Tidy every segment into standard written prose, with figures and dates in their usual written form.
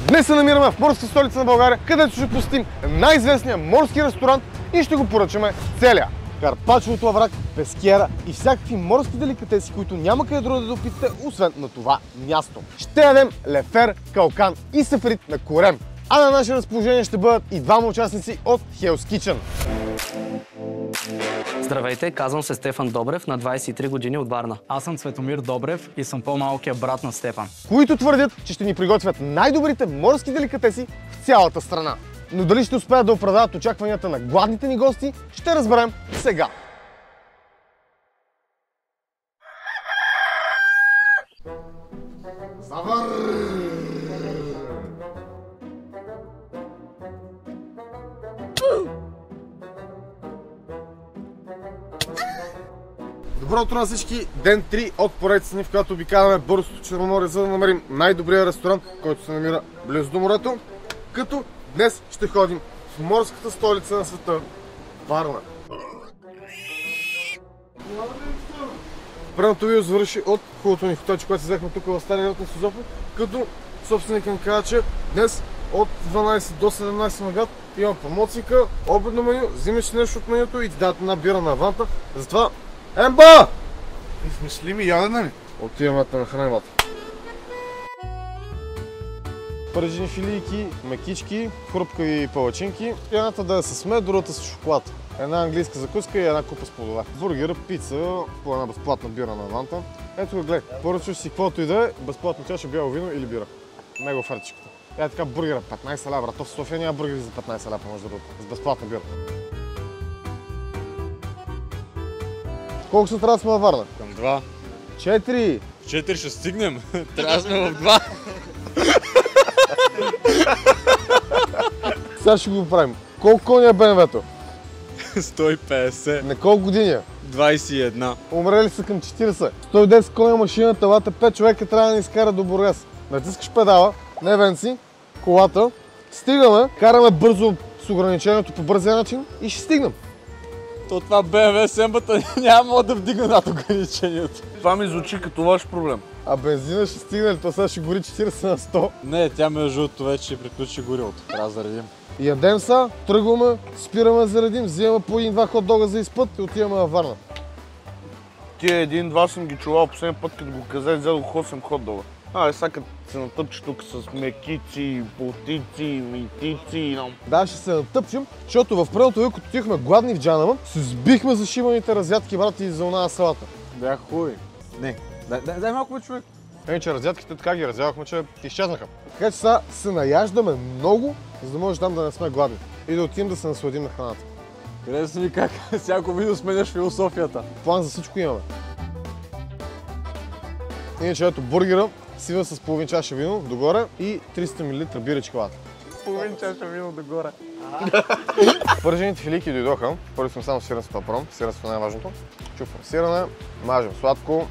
Днес се намираме в морската столица на България, където ще посетим най-известния морски ресторант и ще го поръчаме целия. Карпачовото аврак, пескера и всякакви морски деликатеси, които няма къде друго да допитате, освен на това място. Ще ядем лефер, калкан и сафрит на корем. А на наше разположение ще бъдат и двама участници от Hell's Kitchen. Здравейте, казвам се Стефан Добрев, на 23 години от Варна. Аз съм Цветомир Добрев и съм по-малкият брат на Стефан. Които твърдят, че ще ни приготвят най-добрите морски деликатеси в цялата страна. Но дали ще успеят да оправдават очакванията на гладните ни гости, ще разберем сега. Завър! Добро утро на всички! Ден 3 от поредицата ни, в която обикаляме Българското Черноморие, за да намерим най-добрия ресторант, който се намира близо до морето. Като днес ще ходим в морската столица на света – Варна. Предното видео завърши от хубавото ни хотелче, което се взехме тук в Стария район на Созопол, като собственикът ни каза, че днес от 12 до 17 на обяд има промоцийка, обедно меню, взимаш нещо от менюто и ти дадат една бира на аванта. Затова Емба! Измисли ми ядене ли? Отиваме да нахраним вата. Пържени филийки, мекички, хрупкави палачинки. Едната да е с мед, другата с шоколад. Една английска закуска и една купа с плодове. Бургера, пица, по една безплатна бира на аванта. Ето го гледай, поръчваш си каквото и да е, безплатна чаша бяло вино или бира. Него офертичката. Е така бургера, 15 лева, брат. В София няма бургери за 15 лева, може да бъде. С безплатна бира. Колко са трябва да сме във Варна? Към 2. 4. 4 ще стигнем. Трябва да сме в 2. Сега ще го правим. Колко коня е БМВ-то? 150. На колко години? 21. Умрели са към 40. 110 коня машината, лата 5 човека трябва да ни изкара до Бургас. Натискаш педала, не венци, колата, стигаме, караме бързо с ограничението по бързия начин и ще стигнем. То това БМВ сембата няма да вдигна над ограничението. Това ми звучи като ваш проблем. А бензина ще стигне ли? То сега ще гори 40 на 100. Не, тя между другото вече ще приключи горилото. Трябва да заредим. Ядем са, тръгваме, спираме да заредим, взимаме по един-два хот-дога за изпът и отиваме във Варна. Тия един-два съм ги чувал последния път, като го казах, взедох 8 хот-дога. Сега като се натъпче тук с мекици, потици, митици. Да, ще се натъпчем, защото в предното видео, като отихме гладни в Джанама, се сбихме за шибаните разядки, брати, за оная салата. Бях хубави. Не, дай малко бе, човек. Че разядките така ги разядахме, че изчезнаха. Така че сега се наяждаме много, за да може там да не сме гладни и да отидем да се насладим на храната. Хареса ми как всяко видео сменяш философията. План за всичко имаме. Иначе ето бургера, сива с половин чаша вино догоре и 300 мл бира чоколад. Половин чаша вино догоре. Пържените филийки дойдоха. Първо сме само сиренство папром. Сиренство не е важното. Чук фарсиране, мажем сладко.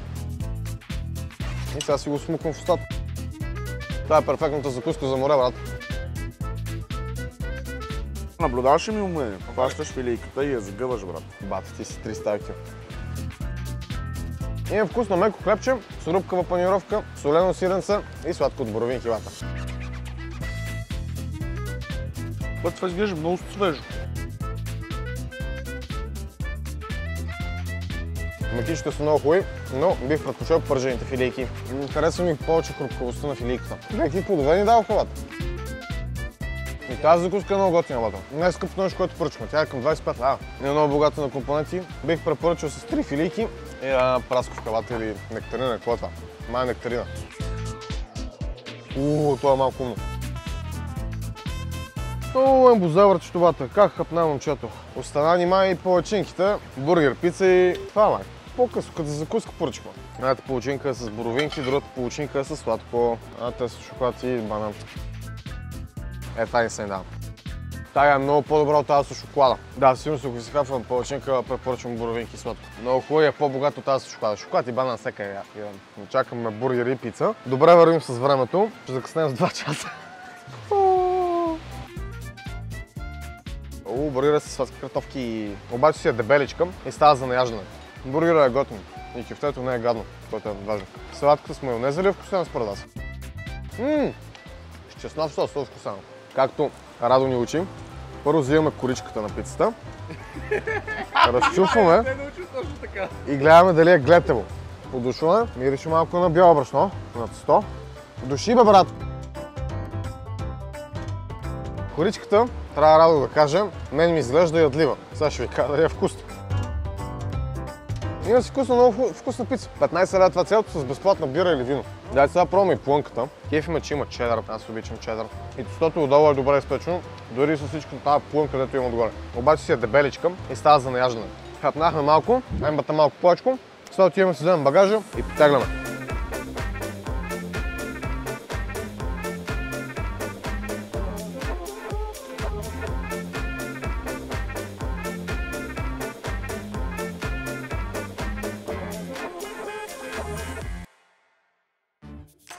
И сега си го смуквам в устата. Това е перфектната закуска за море, брат. Наблюдаваш ли ми умение? Хващаш филийката и я загъваш, брат. Бат, ти си 3 ставки. Имам вкусно меко хлебче, с рубкава панировка, солено сиренце и сладко от боровин килата. Това изглежда много свежо. Мекичите са много хубави, но бих предпочел пържените филийки. Харесва ми повече хрупкавостта на филийката. Какви плодове ни дава халата. И тази закуска е много готина, бата. Най-скъпото нещо, което поръчваме. Тя е към 25 лева. Е много богата на компоненти. Бих препоръчал с 3 филийки и прасковка вата или нектарина. Какво е това? Май нектарина. Това е малко умно. Ембозавърчето вата. Как хапна момчето. Остана ни май и палачинките, бургер, пица и това май. По-късно, като за закуска поръчваме. Едната палачинка е с боровинки, другата палачинка е с сладко, едната е с шоколад и банан. Тая не се не дава. Тая е много по-добра от тази с шоколада. Да, сигурно ако си хапвам палачинка, препоръчвам боровинки и сладко. Много хубаво е по-богато от тази с шоколада. Шоколад и банан всека е. Чакаме бургери и пица. Добре вървим с времето. Ще закъснем с 2 часа. Бургера с сладки картофки. Обаче си е дебеличка и става за наяждане. Бургера е готин и кюфтето не е гадно, което е важно. Салатката с майонеза ли е вкусена според вас? чеснов сос, сладко само. Както Радо ни учи, първо взимаме коричката на пицата, разчупваме и гледаме дали е глетево. Подушваме, мирише малко на бяло брашно, на тесто. Души, бе, брат! Коричката, трябва Радо да кажем, мен ми изглежда ядлива. Сега ще ви кажа дали е вкусно. Има си много вкусна пица. 15 лева това цялото с безплатна бира или вино. Дайте сега пробваме и плънката. Кефиме, че има чедър, аз обичам чедър. И тестото отдолу е добре изпечено, дори с всичко тази плънка, където има отгоре. Обаче си е дебеличка и става за наяждане. Хапнахме малко, аймбата малко повечко, сега отиваме да си вземем багажа и потегляме.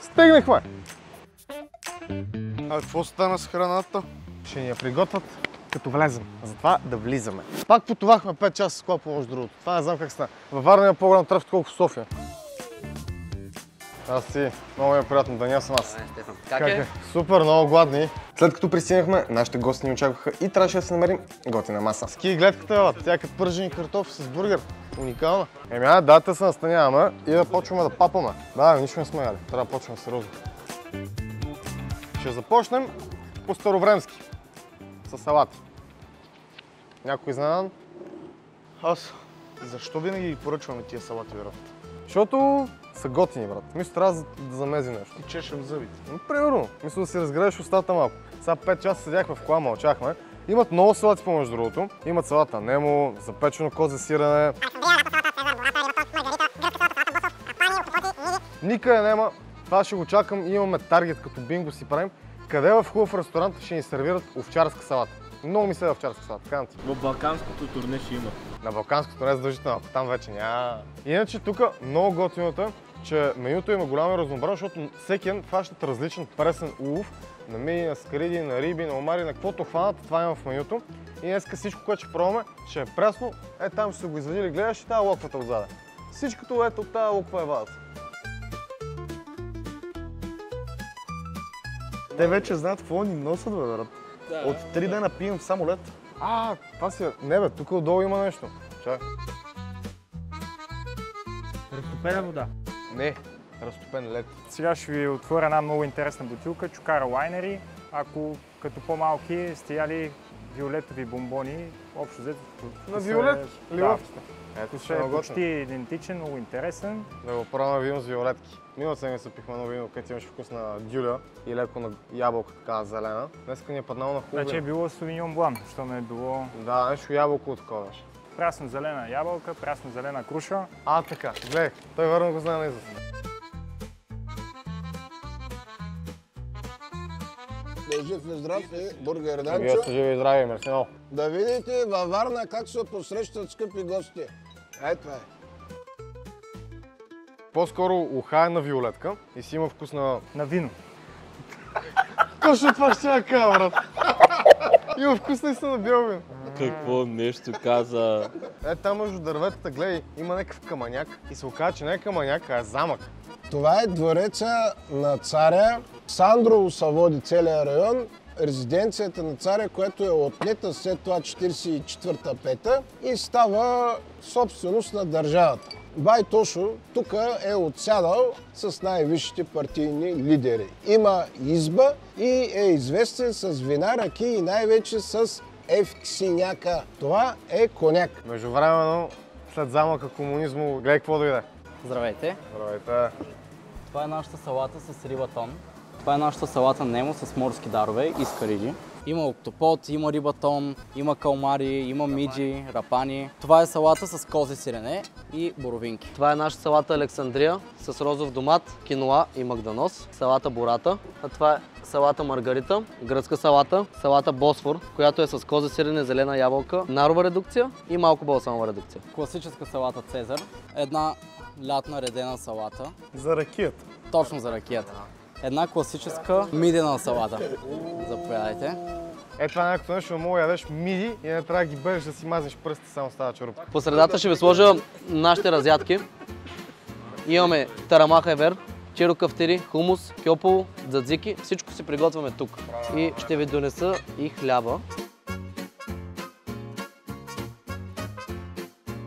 Стигнахме! А какво стана с храната? Ще ни я приготвят като влезем. Затова да влизаме. Пак потовахме 5 часа с кола, между другото. Това не знам как стана. Във Варна има по-голям трафик, колко в София. Аз си, много ми е приятно да ня съм аз. Стефан, как е? Супер, много гладни. След като пристигнахме, нашите гости ни очакваха и трябваше да се намерим готина маса. Ски гледката, тя като пържени картофи с бургер. Уникална. Дата се настаняваме и да почваме да папаме. Да, нищо не сме яли. Трябва да почваме сериозно. Ще започнем по старовремски. С салати. Някой изненадан? Аз. Защо винаги ги поръчваме тия салати, брат? Защото са готини, брат. Мисля, трябва да замезим нещо. И чешем зъбите. Примерно. Мисля да си разгреш устата малко. Сега 5 часа седяхме в кола, мълчахме. Имат много салати помежду другото. Имат салата Немо, запечено козе сирене. Никъде няма. Това ще го чакам. Имаме таргет като бинго си правим. Къде в хубав ресторант ще ни сервират овчарска салата. Много ми се овчарска салата. Така ти. В балканското турне ще има. На балканското не е задължително, ако там вече няма. Иначе тук много готиното е, че менюто има голямо разнообразие, защото всеки ден хващат различен пресен улов. На мини, на скариди, на риби, на омари, на каквото хванат, това има в менюто. И днеска всичко, което ще пробваме, ще е пресно. Там ще се го извадили, гледаш и тази локвата отзаде. Всичкото ето от тази локва е вадата. Те вече знаят какво ни носят, бе, брат. От 3 дена пием в самолет. Това си е... Не бе, тук отдолу има нещо. Чакай. Разтопена вода. Не, разтопен лед. Сега ще ви отворя една много интересна бутилка, Чукара Winery. Ако като по-малки сте яли виолетови бомбони, общо взето... На виолет? Ливовки. Ето Ще е почти идентичен, много интересен. Да го пробваме вино с виолетки. Миналата седмица пихме едно вино, където имаше вкус на дюля и леко на ябълка, така зелена. Днеска ни е паднало на хубаво. Значи е било Sauvignon Blanc, що ме е било... Да, нещо ябълко от такова беше. Прясно-зелена ябълка, прясно-зелена круша. Така, гледай, той верно го знае наизуст. Да жив и здрав и бургер Вие Данчо. сте живи и здрави, мерси много. Да видите във Варна как се посрещат скъпи гости. Това е. По-скоро уха е на виолетка и си има вкус на... На вино. Точно това ще я кажа, брат. Има вкус наистина на бяло вино. Какво нещо каза? Там между дърветата, гледай, има някакъв камъняк и се оказа, че не е камъняк, а е замък. Това е двореца на царя. Сандрово се води целият район. Резиденцията на царя, която е отнета след това 44-та-5 и става собственост на държавата. Бай Тошо тук е отсядал с най-висшите партийни лидери. Има изба и е известен с вина, ръки и най-вече с евксиняка. Това е коняк. Междувременно, след замъка комунизмо, гледай какво дойде. Здравейте. Здравейте. Това е нашата салата с рибатон. Това е нашата салата Немо с морски дарове и скариди. Има октопод, има рибатон, има калмари, има миджи, рапани. Това е салата с козе сирене и боровинки. Това е нашата салата Александрия с розов домат, киноа и магданос. Салата Бората. А това е салата Маргарита, гръцка салата, салата Босфор, която е с козе сирене, зелена ябълка, нарова редукция и малко балсамова редукция. Класическа салата Цезар. Една лятна редена салата. За ракията. Точно за ракията. Една класическа мидена салата. Заповядайте. Това е някакво нещо, мога да ядеш миди и не трябва да ги бъдеш да си мазнеш пръстите само с тази чорупка. По средата ще ви сложа нашите разядки. Имаме тарамаха евер, черо кафтери, хумус, кьопо, дзадзики. Всичко си приготвяме тук. И ще ви донеса и хляба.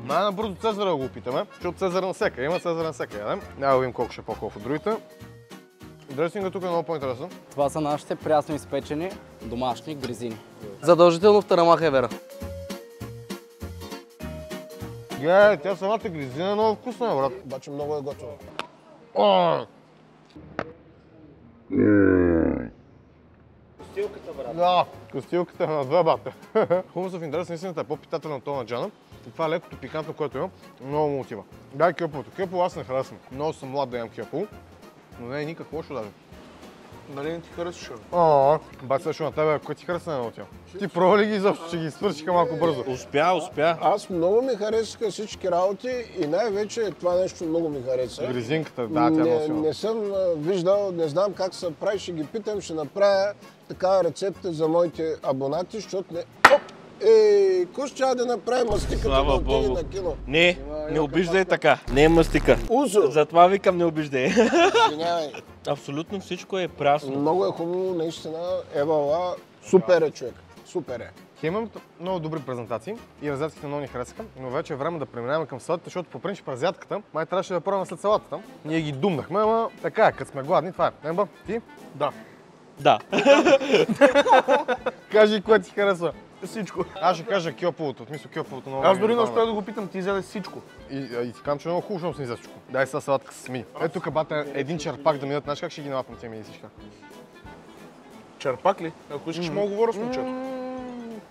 Най-набързо Цезара го опитаме, защото Цезар насека. Има Цезар насека, ядем. Няма да видим колко ще е по-хубав от другите. Дресинга тук е много по-интересен. Това са нашите прясно изпечени домашни гризини. Задължително в тарамаха е вера. Гледай, тя самата гризина е много вкусна, брат. Обаче много е готово. Костилката, брат. Да, костилката е на две, бате. Хумусът в интерес наистина е по-питателен от това на джана. И това лекото пикантно, което имам, много му отива. Дай кьоповото. Кьопово аз не харесвам. Много съм млад да ям кьопово, но не е никак лошо даже. Нали не ти харесваш? Бати също на тебе, кой ти харесва на отива? Ти пробва ли ги изобщо, че ги свършиха малко бързо? Успя. Аз много ми харесаха всички работи и най-вече това нещо много ми хареса. Гризинката, да, тя е много силна. Не съм виждал, не знам как се прави, ще ги питам, ще направя такава рецепта за моите абонати, защото не... Кой ще да направи мастиката да отиде на кино? Не обиждай така. Не е мастика. Узо! Затова викам не обиждай. Извинявай. Абсолютно всичко е прясно. Много е хубаво, наистина. Евала, супер е човек. Супер е. Имам много добри презентации и азиатските много ни харесаха, но вече е време да преминаваме към салатите, защото по принцип азиатката май трябваше да пробваме след салатата. Ние ги думнахме, ама така е, като сме гладни, това е. Емба, ти? Да. Кажи кое ти харесва. Всичко. Аз ще кажа кьоповото, в смисъл кьоповото много. Аз дори не успях да го питам, ти изяде всичко. И ти казвам, че е много хубаво, защото си изяде всичко. Дай сега салатка с мини. Ето тук бата един черпак да минат, знаеш как ще ги налапам тия мини всичка? Черпак ли? Ако искаш, мога говоря с момчето.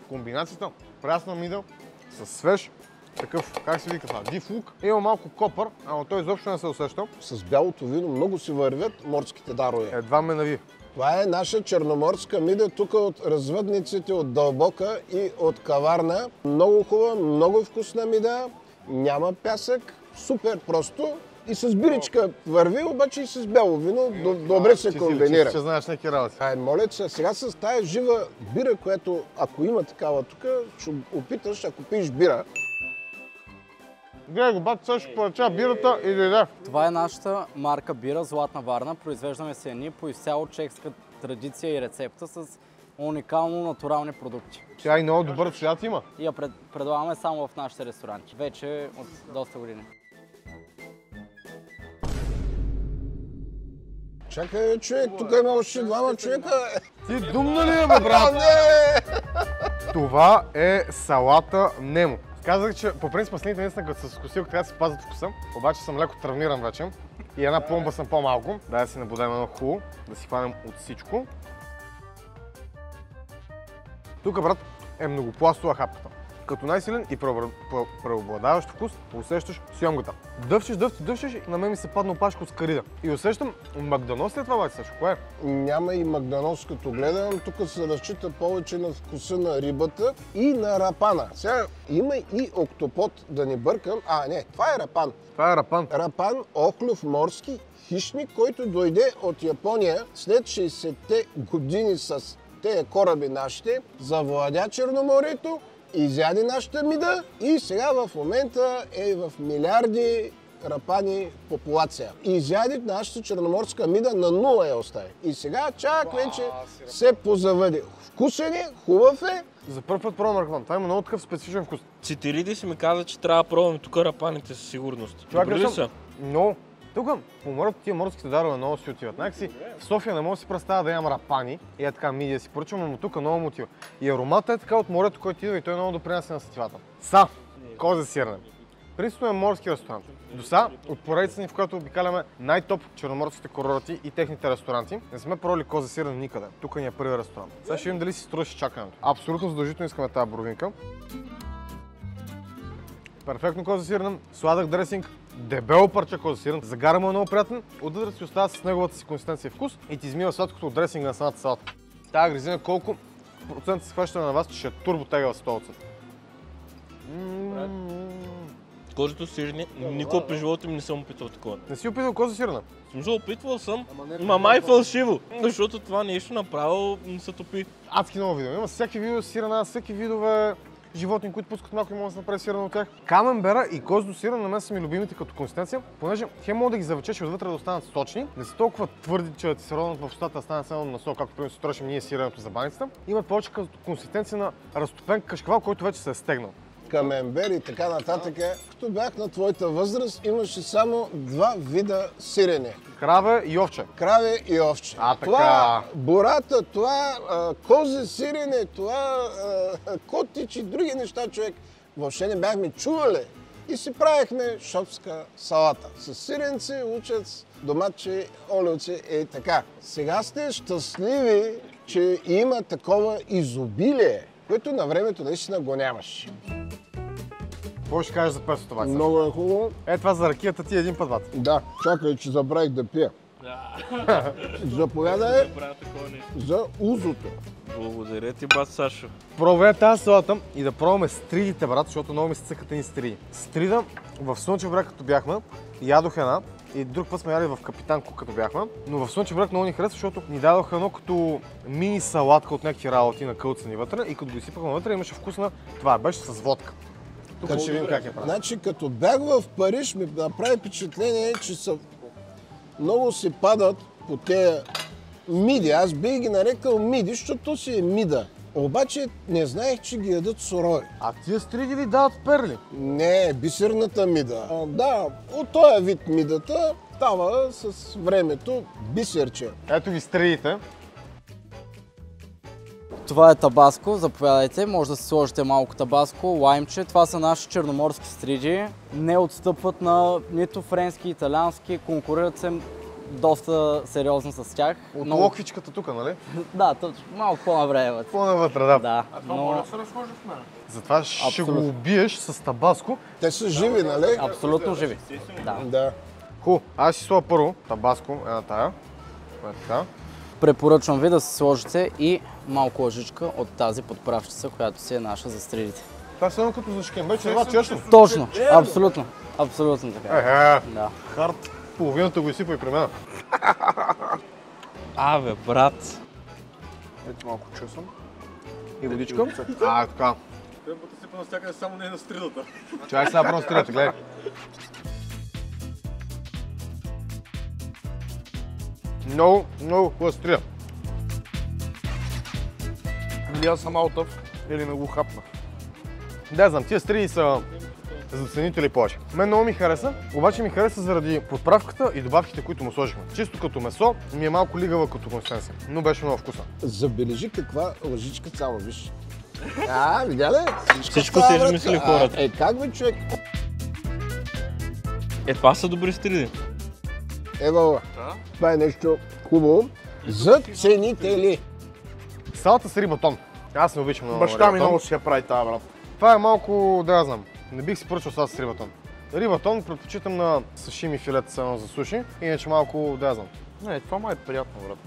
Комбинацията прясна мидъл с свеж, такъв, как се вика това, див лук. Има малко копър, ама той изобщо не се усеща. С бялото вино много си вървят морските дарове. Едва ме нави. Това е наша черноморска мида, тук от развъдниците от Дълбока и от Каварна. Много хубава, много вкусна мида, няма пясък, супер просто. И с биричка върви, обаче и с бяло вино добре се комбинира. Ще знаеш някакви работи. Моля се, сега с тая жива бира, която ако има такава тук, ще опиташ, ако пиеш бира. Гледай го, бати, сега ще поръча бирата и дойде. Това е нашата марка бира Златна Варна. Произвеждаме се едни по изцяло чешка традиция и рецепта с уникално натурални продукти. Тя и много добър цвят има. И я предлагаме само в нашите ресторанти. Вече от доста години. Чакай, човек, тук има още двама човека. Ти думна ли е, бе, брат? Това е салата Немо. Казах, че по принцип маслините наистина като с косилка трябва да си пазят вкуса, обаче съм леко травмиран вече и една пломба съм по-малко. Дай да си набудем едно хубаво, да си хванем от всичко. Тук, брат, е многопластова хапката. Като най-силен и преобладаващ вкус усещаш сьомгата. Дъвчеш и на мен ми се падна опашка от скарида. И усещам магданоз след това, бати, Сашо, кое е? Няма и магданоз, като гледам. Тук се разчита повече на вкуса на рибата и на рапана. Сега има и октопод, да не бъркам. Не, това е рапан. Това е рапан. Рапан, охлюв морски хищник, който дойде от Япония след 60-те години с тези кораби нашите, завладя Черноморието, изяде нашата мида и сега в момента е в милиарди рапани популация. Изяде нашата черноморска мида на нула я остави. И сега чак вече се позавъди. Вкусен е, хубав е. За първ път пробвам рапан. Това има много такъв специфичен вкус. Цитиридис ми каза, че трябва да пробваме тук рапаните със сигурност. Добри ли са? Но тук по морето тия морските дарове много си отиват. Някакси в София не мога да си представя да ям рапани и е така мидия си поръчвам, но тук много му отива. И аромата е така от морето, който идва и той много допринася на сетивата. Козе сирне. Принципно е морски ресторант. До сега, от поредица ни, в която обикаляме най-топ черноморските курорти и техните ресторанти, не сме пробвали козе сирене никъде. Тук ни е първият ресторант. Сега ще видим дали си струваше чакането. Абсолютно задължително искаме тази боровинка. Перфектно козе сирене, сладък дресинг, дебело парче козе сирене. Загара му е много приятен, отвътре си остава с неговата си консистенция и вкус и ти измива сладкото от дресинга на самата салата. Тая гризина колко процент се схваща на вас, че ще е турбо тегава столица. Козето сирене, никога при живота ми не съм опитвал такова. Не си опитвал козе сирене? В смисъл, опитвал съм, май фалшиво, защото това нещо направо не се топи. Адски много видове. Има всеки видове сирена, всеки видове животни, които пускат мляко и може да се направи сирене от тях. Камембера и козно сирене на мен са ми любимите като консистенция, понеже хем мога да ги завечеш и отвътре да останат сочни, не са толкова твърди, че да ти се роднат в устата, да станат само на сол, както примерно си трошим ние сиренето за баницата. Имат повече консистенция на разтопен кашкавал, който вече се е стегнал. Камембер и така нататък. Като бях на твоята възраст, имаше само два вида сирене. Краве и овче. Краве и овче. Така. Това бурата, това козе сирене, това котич и други неща, човек, въобще не бяхме чували. И си правихме шопска салата. С сиренци, лучец, доматче, олиоци и така. Сега сте щастливи, че има такова изобилие, което на времето наистина го нямаше. Какво ще кажеш за песото, Вакса? Много е хубаво. Е, това за ракията ти един път, бат. Да, чакай, че забравих да пия. Заповядай за узото. Благодаря ти, бат Сашо. Пробвай тази салата и да пробваме стридите, брат, защото много ми се цъкат ни стриди. Стрида в Слънчев бряг, като бяхме, ядох една и друг път сме яли в Капитанко, като бяхме. Но в Слънчев бряг много ни харесва, защото ни дадоха едно като мини салатка от някакви работи на кълцани вътре и като го изсипахме вътре имаше вкусна, това беше с водка. Тук ще видим как е правилно. Значи, като бях в Париж, ми направи впечатление, че много си падат по тези миди. Аз бих ги нарекал миди, защото си е мида. Обаче не знаех, че ги ядат сурови. А тия стриди ли дават перли? Не, бисерната мида. Да, от този вид мидата става с времето бисерче. Ето ви стридите. Това е табаско, заповядайте, може да си сложите малко табаско, лаймче. Това са наши черноморски стриди. Не отстъпват на нито френски, италиански, конкурират се доста сериозно с тях. От локвичката тук, нали? Да, малко по-навреме. По-навътре, да. Да. А това може да се разхожда в мен. Затова ще го убиеш с табаско. Те са живи, нали? Абсолютно живи. Да. Да. Ху, аз си сложа първо табаско, една тая. Така. Препоръчвам ви да си сложите и малко лъжичка от тази подправчица, която си е наша за стридите. Това е едно като за шкембе, че това чешно. Точно, абсолютно. Абсолютно така. Да. Хард, половината го изсипа и при мен. Абе, брат. Ето малко чесън. И водичка. Така. Трябва да сипа навсякъде, само не е на стридата. Чакай сега просто стридата, гледай. Много хубава стрида. Или аз съм аутъв, или не го хапна. Да, знам, тия стриди са за ценители повече. Мен много ми хареса, обаче ми хареса заради подправката и добавките, които му сложихме. Чисто като месо, ми е малко лигава като консистенция, но беше много вкусна. Забележи каква лъжичка цяла, виж. Видя ли? Всичко си измисли хората. Как бе, човек? Това са добри стриди. Ева, това е нещо хубаво за ценители. Салата с рибатон. Аз не обичам много Баща ми рибатон. много си я прави тази, брат. Това е малко, да я знам, не бих си поръчал салата с рибатон. Рибатон предпочитам на сашими филета за суши, иначе малко, да я знам. Не, това май е приятно, брат.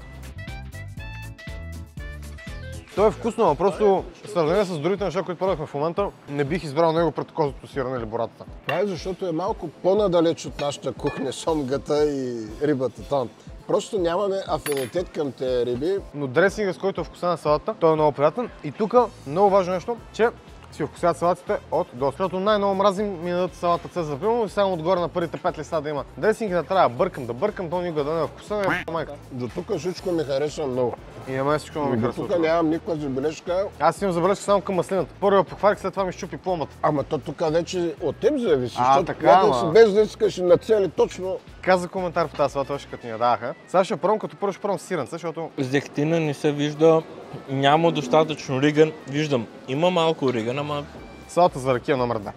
То е вкусно, но просто в сравнение с другите неща, които пробвахме в момента, не бих избрал него пред козото сирене или боратата. Това е защото е малко по-надалеч от нашата кухня, сомгата и рибата там. Просто нямаме афинитет към тези риби. Но дресинга, с който е вкуса на салата, той е много приятен. И тук много важно нещо, че си вкусяват салатите от до. Защото най-много мразим ми дадат салата цезар пилно и само отгоре на първите 5 листа да има дресинг, не трябва да бъркам, то никога да не е вкуса, е майка. До тук всичко ми хареса много. И на мен всичко много ми До харесва. тук нямам никаква забележка. Аз имам забележка само към маслината. Първо я похвалих, след това ми щупи пломбата. Ама то тук вече от теб зависи, А, защото така, някак си ама. без да искаш на цели точно. Каза коментар по тази салата, още като ни я даваха. Сега ще пробвам, като първо ще пробвам сиренца, защото Зехтина не се вижда, няма достатъчно риган. Виждам, има малко риган, ама салата за ракия номер 2.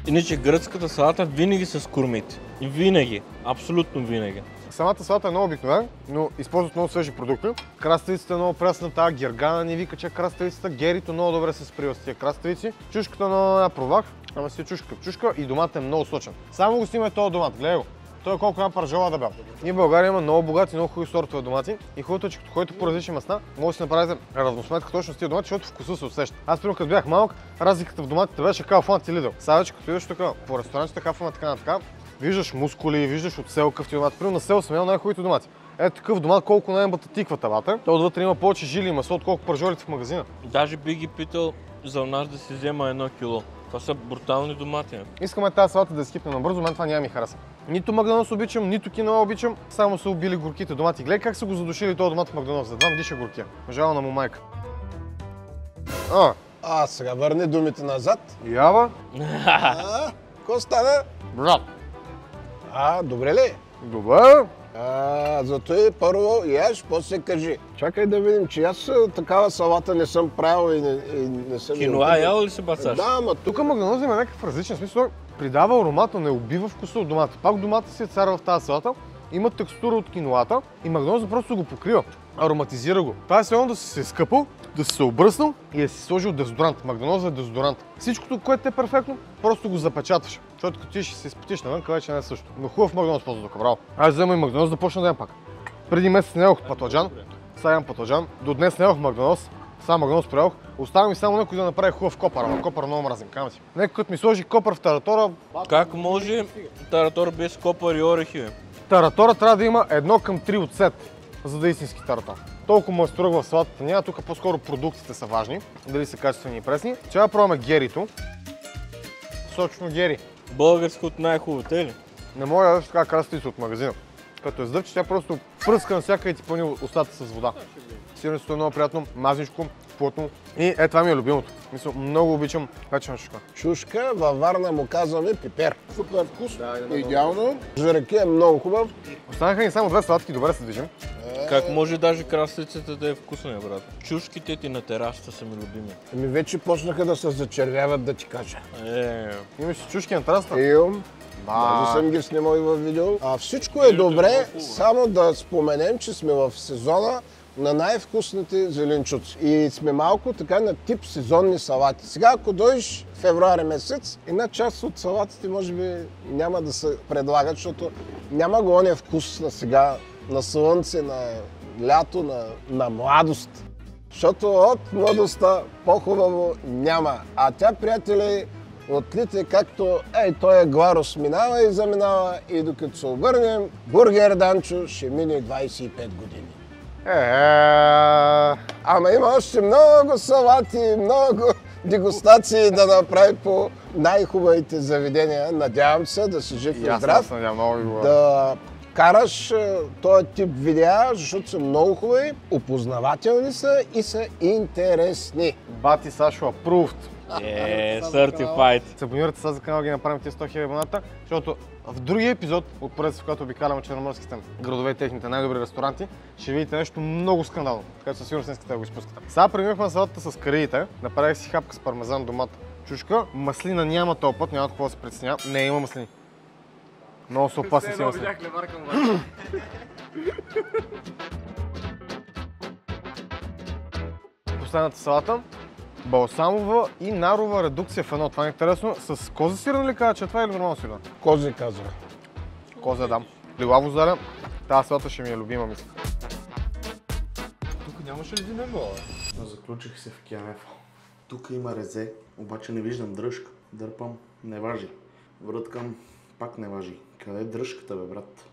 иначе гръцката салата винаги с курмите. Винаги, абсолютно винаги. Самата салата е много обикновена, но използват много свежи продукти. Краставицата е много прясната, гергана ни вика, че е краставицата, герито много добре се сприва с тия краставици. Чушката много я провах, ама си е чушка като чушка и доматът е много сочен. Само го снимай този домат, гледай го. Той е колко една паржола да бял. Ние в България има много богати, много хубави сортове домати и хубавото е, че като ходите по различни места, може да си направите равносметка точно с тия домати, защото вкуса се усеща. Аз примерно като бях малък, разликата в доматите беше Kaufland и Lidl. Сега вече като идваш тук по ресторантите, кафа така на така, виждаш мускули, виждаш от сел къвти домати. Примерно на сел съм ял най-хубавите домати. Ето такъв домат, колко на ембата тиквата, бате. Той отвътре има повече жили и месо, отколко пържолите в магазина. Даже би ги питал за нас да си взема 1 кило. Това са брутални домати. Искаме тази салата да я скипнем набързо, мен това няма ми хареса. Нито Макдоналдс обичам, нито кино обичам, само са убили горките домати. Гледай как са го задушили този домат в Макдоналдс, за 2 годиша горкия. Жала на му майка. Сега върни думите назад. Ява. Какво стана? Брат. Добре ли? Добре. Зато и първо яш, после кажи. Чакай да видим, че аз такава салата не съм правил и не съм... Киноа ял ли се бацаш? Да, ама Тук Макдоналдс има някакъв различен смисъл. Придава аромат, но не убива вкуса от домата. Пак домата си е царя в тази салата. Има текстура от киноата и Макдоналдс просто го покрива. Ароматизира го. Това е следно да си се изкъпал, да си се обръснал и да си сложил дезодорант. Макдоналдс е дезодорант. Всичкото, което е перфектно, просто го запечатваш. Защото като ти ще се изпитиш навън, вече не е също. Но хубав Макдоналдс ползва тук, браво. Аз взема и Макдоналдс да почна да ям пак. Преди месец не ядох патладжан, сега ям патладжан. До днес не ядох Макдоналдс, сега Макдоналдс приедох. Оставам и само някой да направи хубав копър, ама копър много мразим, казвам ти. Някой като ми сложи копър в таратора... Как може таратор без копър и орехи, бе? Таратора трябва да има 1:3 от сет, за да е истински таратор. Толкова му е строг в салатата няма, тук по-скоро продуктите са важни, дали са качествени и пресни. Сега да пробваме герито. Сочно гери. Български от най-хубавите ли? Не мога да ядеш така крастица от магазина. Като я сдъвче, тя просто пръска навсякъде и ти пълни устата с вода. Сиренството е много приятно, мазничко, плътно. И това ми е любимото. Мисля, много обичам печена шушка. Шушка, във Варна му казваме пипер. Супер вкус, идеално. Журеки е много хубав. Останаха ни само 2 сладки, добре се движим. Как може даже крастицата да е вкусна, брат? Чушките ти на терасата са ми любими. Вече почнаха да се зачервяват, да ти кажа. Имаш чушки на терасата? Даже съм ги снимал и във видео. Всичко е добре, само да споменем, че сме в сезона на най-вкусните зеленчуци. И сме малко така на тип сезонни салати. Сега, ако дойдеш февруари месец, една част от салатите може би няма да се предлагат, защото няма го ония вкус на сега, на слънце, на лято, на младост. Защото от младостта по-хубаво няма. А тя, приятели, отлите както той Гларус минава и заминава и докато се обърнем, Бургер Данчо ще мине 25 години. Ама има още много салати, много дегустации да направи по най-хубавите заведения. Надявам се да си жив и здрав. Да караш този тип видеа, защото са много хубави, опознавателни са и са интересни. Бати Сашо approved. Certified. Се абонирате сега за канала да ги направим тези 100 000 абоната, защото в другия епизод от поредица, в която обикаляме черноморските градове и техните най-добри ресторанти, ще видите нещо много скандално, така че със сигурност не искате да го изпускате. Сега преминахме на салатата с кариите, направих си хапка с пармезан, домат, чушка, маслина няма този път, няма какво да се притеснява, не има маслини. Много са опасни си маслини. Последната салата. Балсамова и нарова редукция в едно. Това е интересно. С кози сирна ли казва, че това е или нормално сирна? Кози казва. Коза дам. Лилаво заря. Тази салата ще ми е любима, мисля. Тук нямаше ли динево? Заключих се в кенефа. Тук има резе, обаче не виждам дръжка. Дърпам, не важи. Връткам, пак не важи. Къде е дръжката, бе, брат?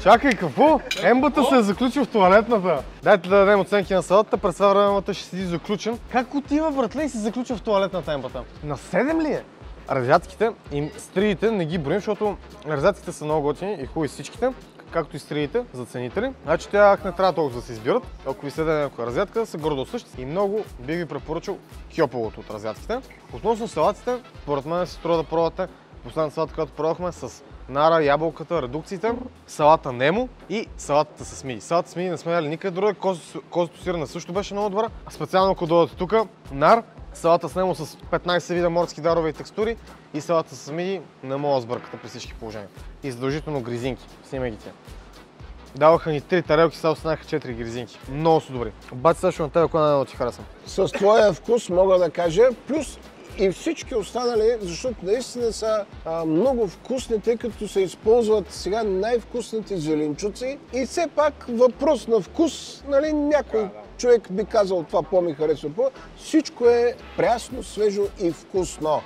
Чакай, какво? Ембата се е заключил в тоалетната. Дайте да дадем оценки на салата, през това време ембата ще седи заключен. Как отива, братле, и се заключва в тоалетната ембата? На 7 ли е? Резятките и стриите не ги броим, защото резятките са много готини и хубави всичките, както и стриите за ценители. Значи тях не трябва толкова да се избират. Ако ви седе някоя резятка, са горе до същите. И много бих ви препоръчал кьоповото от резятките. Относно салатите, според мен се струва да пробвате последната салата, която пробвахме с нара, ябълката, редукциите, салата Немо и салатата с миди. Салата с миди не сме яли никъде друга, козото сирене също беше много добра. А специално ако дойдете тук, нар, салата с Немо с 15 вида морски дарове и текстури и салата с миди не мога да сбъркате при всички положения. И задължително гризинки, снимай ги тя. Даваха ни 3 тарелки, сега останаха 4 гризинки. Много са добри. Бати Сашо, на тебе, кой най-много ти харесва? С твоя вкус мога да кажа, плюс и всички останали, защото наистина са много вкусни, тъй като се използват сега най-вкусните зеленчуци. И все пак въпрос на вкус, нали, някой човек би казал това по-ми харесва по. Всичко е прясно, свежо и вкусно.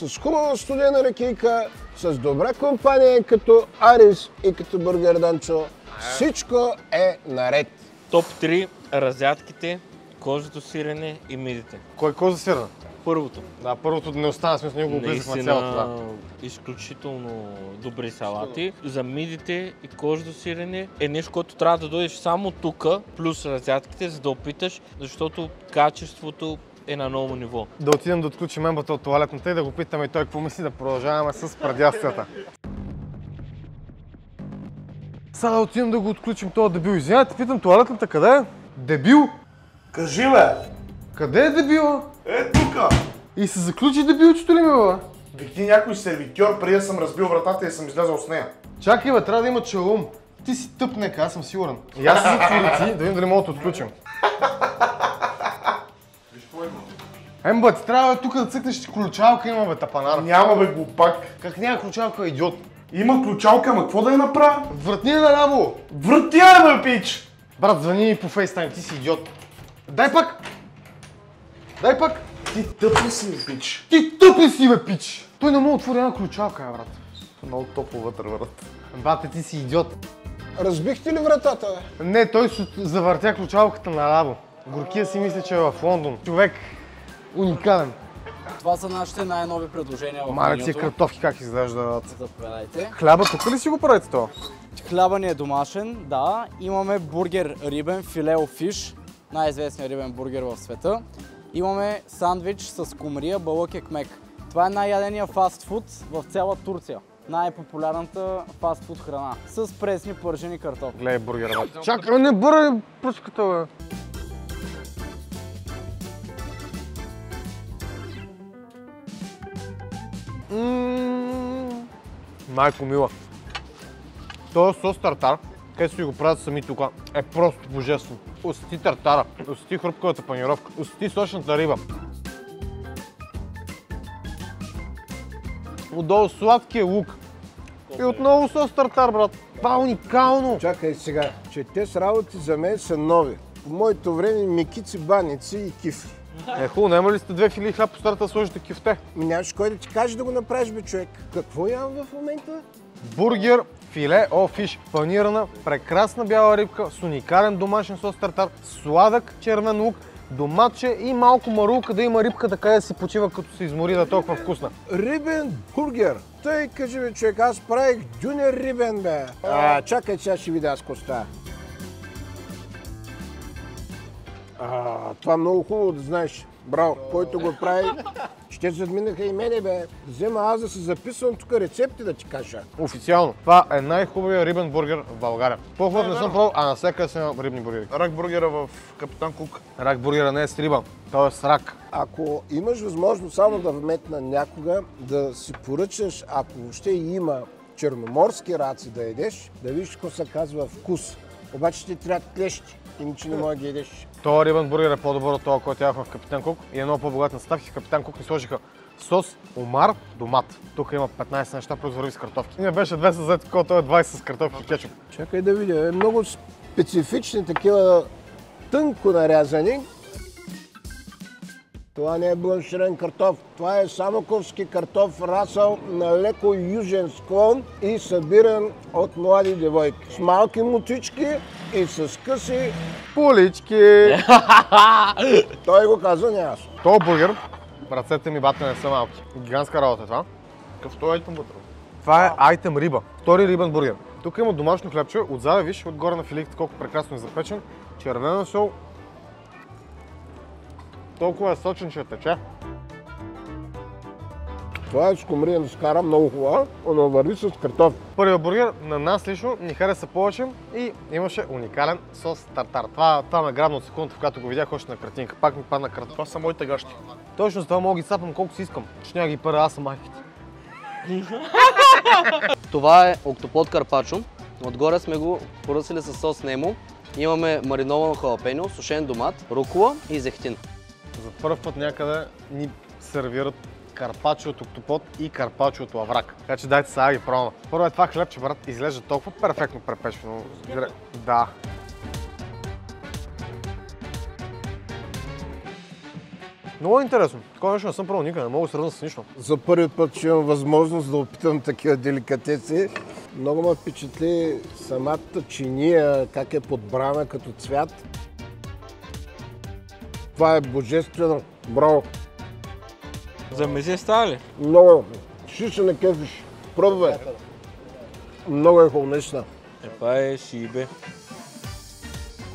с хубава студена ракийка, с добра компания като Арис и като Бургер Данчо. Всичко е наред. Топ 3 разядките, кожето сирене и мидите. Кой коза сирена? Първото. Да, първото не остана, смисъл, ние го облизахме цялото. Да. Изключително добри салати. За мидите и кожето сирене е нещо, което трябва да дойдеш само тук, плюс разядките, за да опиташ, защото качеството е на ново ниво. Да отидем да отключим мембата от тоалетната и да го питаме и той какво мисли, да продължаваме с предястията. Сега да отидем да го отключим този дебил. Извинявайте, питам, тоалетната къде е? Дебил? Кажи, бе! Къде е дебила? Е, тука! И се заключи дебилчето ли, бе? Викни някой сервитьор, преди да съм разбил вратата и съм излязъл с нея. Чакай, бе, трябва да има чалум. Ти си тъп, нека, аз съм сигурен. И аз си затвори ти, да видим дали мога да отключим. Емба, ти трябва тук да цъкнеш, ключалка има, бе, тапанар. Няма, бе, глупак. Как няма ключалка, идиот? Има ключалка, ама какво да я направя? Вратни наляво! Вратя, бе, пич! Брат, звъни ми по фейстайм, ти си идиот. Дай пак! Дай пак! Ти тъп ли си, пич? Ти тъп ли си, бе, пич? Той не мога да отвори една ключалка, брат. Много топло вътре, брат. Брат, ти си идиот. Разбихте ли вратата, бе? Не, той завъртя ключалката наляво. Горкия си мисля, че е в Лондон. Човек уникален. Това са нашите най-нови предложения в Марек си менюто. картофки как изглеждат. Заповядайте. Хляба тук ли си го правите това? Хляба ни е домашен, да. Имаме бургер рибен, филео фиш, най-известният рибен бургер в света. Имаме сандвич с кумрия, балък екмек. Това е най-ядения фастфуд в цяла Турция. Най-популярната фастфуд храна. С пресни пържени картофи. Гледай бургера, бе. Чакай, не бърай пръчката, бе. Майко мила. Този сос тартар, където си го правят сами тук, е просто божествено. Усети тартара, усети хрупкавата панировка, усети сочната риба. Отдолу сладкия лук. И отново сос тартар, брат. Това е уникално. Чакай сега, че те с работи за мен са нови. По моето време мекици, баници и кифли. Е, хубаво, няма ли сте две филии хляб по старата да сложите кюфте? Нямаш кой да ти каже да го направиш, бе, човек. Какво ям в момента? Бургер, филе, фиш, панирана, прекрасна бяла рибка с уникален домашен сос тартар, сладък червен лук, доматче и малко марулка да има рибка, така да си почива като се измори да е толкова вкусна. Рибен бургер. Тъй кажи, бе, човек, аз правих дюнер рибен, бе. Чакай, сега ще видя аз коста. Това много хубаво да знаеш. Браво, който го прави, ще задминаха и мене, бе. Взема аз да се записвам тук рецепти да ти кажа. Официално. Това е най-хубавия рибен бургер в България. По-хубав не съм пробвал, а навсякъде са има рибни бургери. Рак бургера в Капитан Кук. Рак бургера не е с риба, той е с рак. Ако имаш възможност само да вметна някога, да си поръчаш, ако въобще има черноморски раци да едеш, да видиш какво се казва вкус. Обаче ти трябва клещи, иначе не можеш да ги едеш. Този рибен бургер е по-добър от това, който ядох в Капитан Кук и е много по-богат на ставки. В Капитан Кук ни сложиха сос, омар, домат. Тук има 15 неща, плюс върви с картофки. Ние беше 2 за такова, той е 20 с картофки и кетчуп. Чакай да видя, много специфични такива тънко нарязани. Това не е бланширан картоф, това е самоковски картоф, расъл на леко южен склон и събиран от млади девойки. С малки мутички и с къси Полички! Той го каза, не аз. Този бургер, ръцете ми бате не са малки. Гигантска работа е това. Какъв той айтъм вътре? Това е айтем риба. Втори рибен бургер. Тук има домашно хлябче, отзаде виж, отгоре на филийката колко прекрасно е запечен. Червена сол. Толкова е сочен, че тече. Това е с кумрия да скара много хубава, но върви с картоф. Първият бургер на нас лично ни хареса повече и имаше уникален сос тартар. Това ме грабна от секундата, в която го видях още на картинка. Пак ми падна картоф. Това са моите гащи. Точно за това мога да ги цапам колкото си искам. Ще няма ги пара, аз съм майките. Това е октопод карпачо. Отгоре сме го поръсили с сос немо. Имаме мариновано халапеньо, сушен домат, рукола и зехтин. За първ път някъде ни сервират карпачо от октопод и карпачо от лаврак. Така че дайте сега ги пробваме. Първо е това хлебче, брат, изглежда толкова перфектно препечено. Да. Много е интересно. Такова нещо не съм пробвал никъде, не мога да сравня с нищо. За първи път ще имам възможност да опитам такива деликатеси. Много ме впечатли самата чиния, как е подбрана като цвят. Това е божествено. Браво! За мезе става ли? Много. Ще не кефиш. Пробвай. Много е хубаво, наистина. Това е шибе.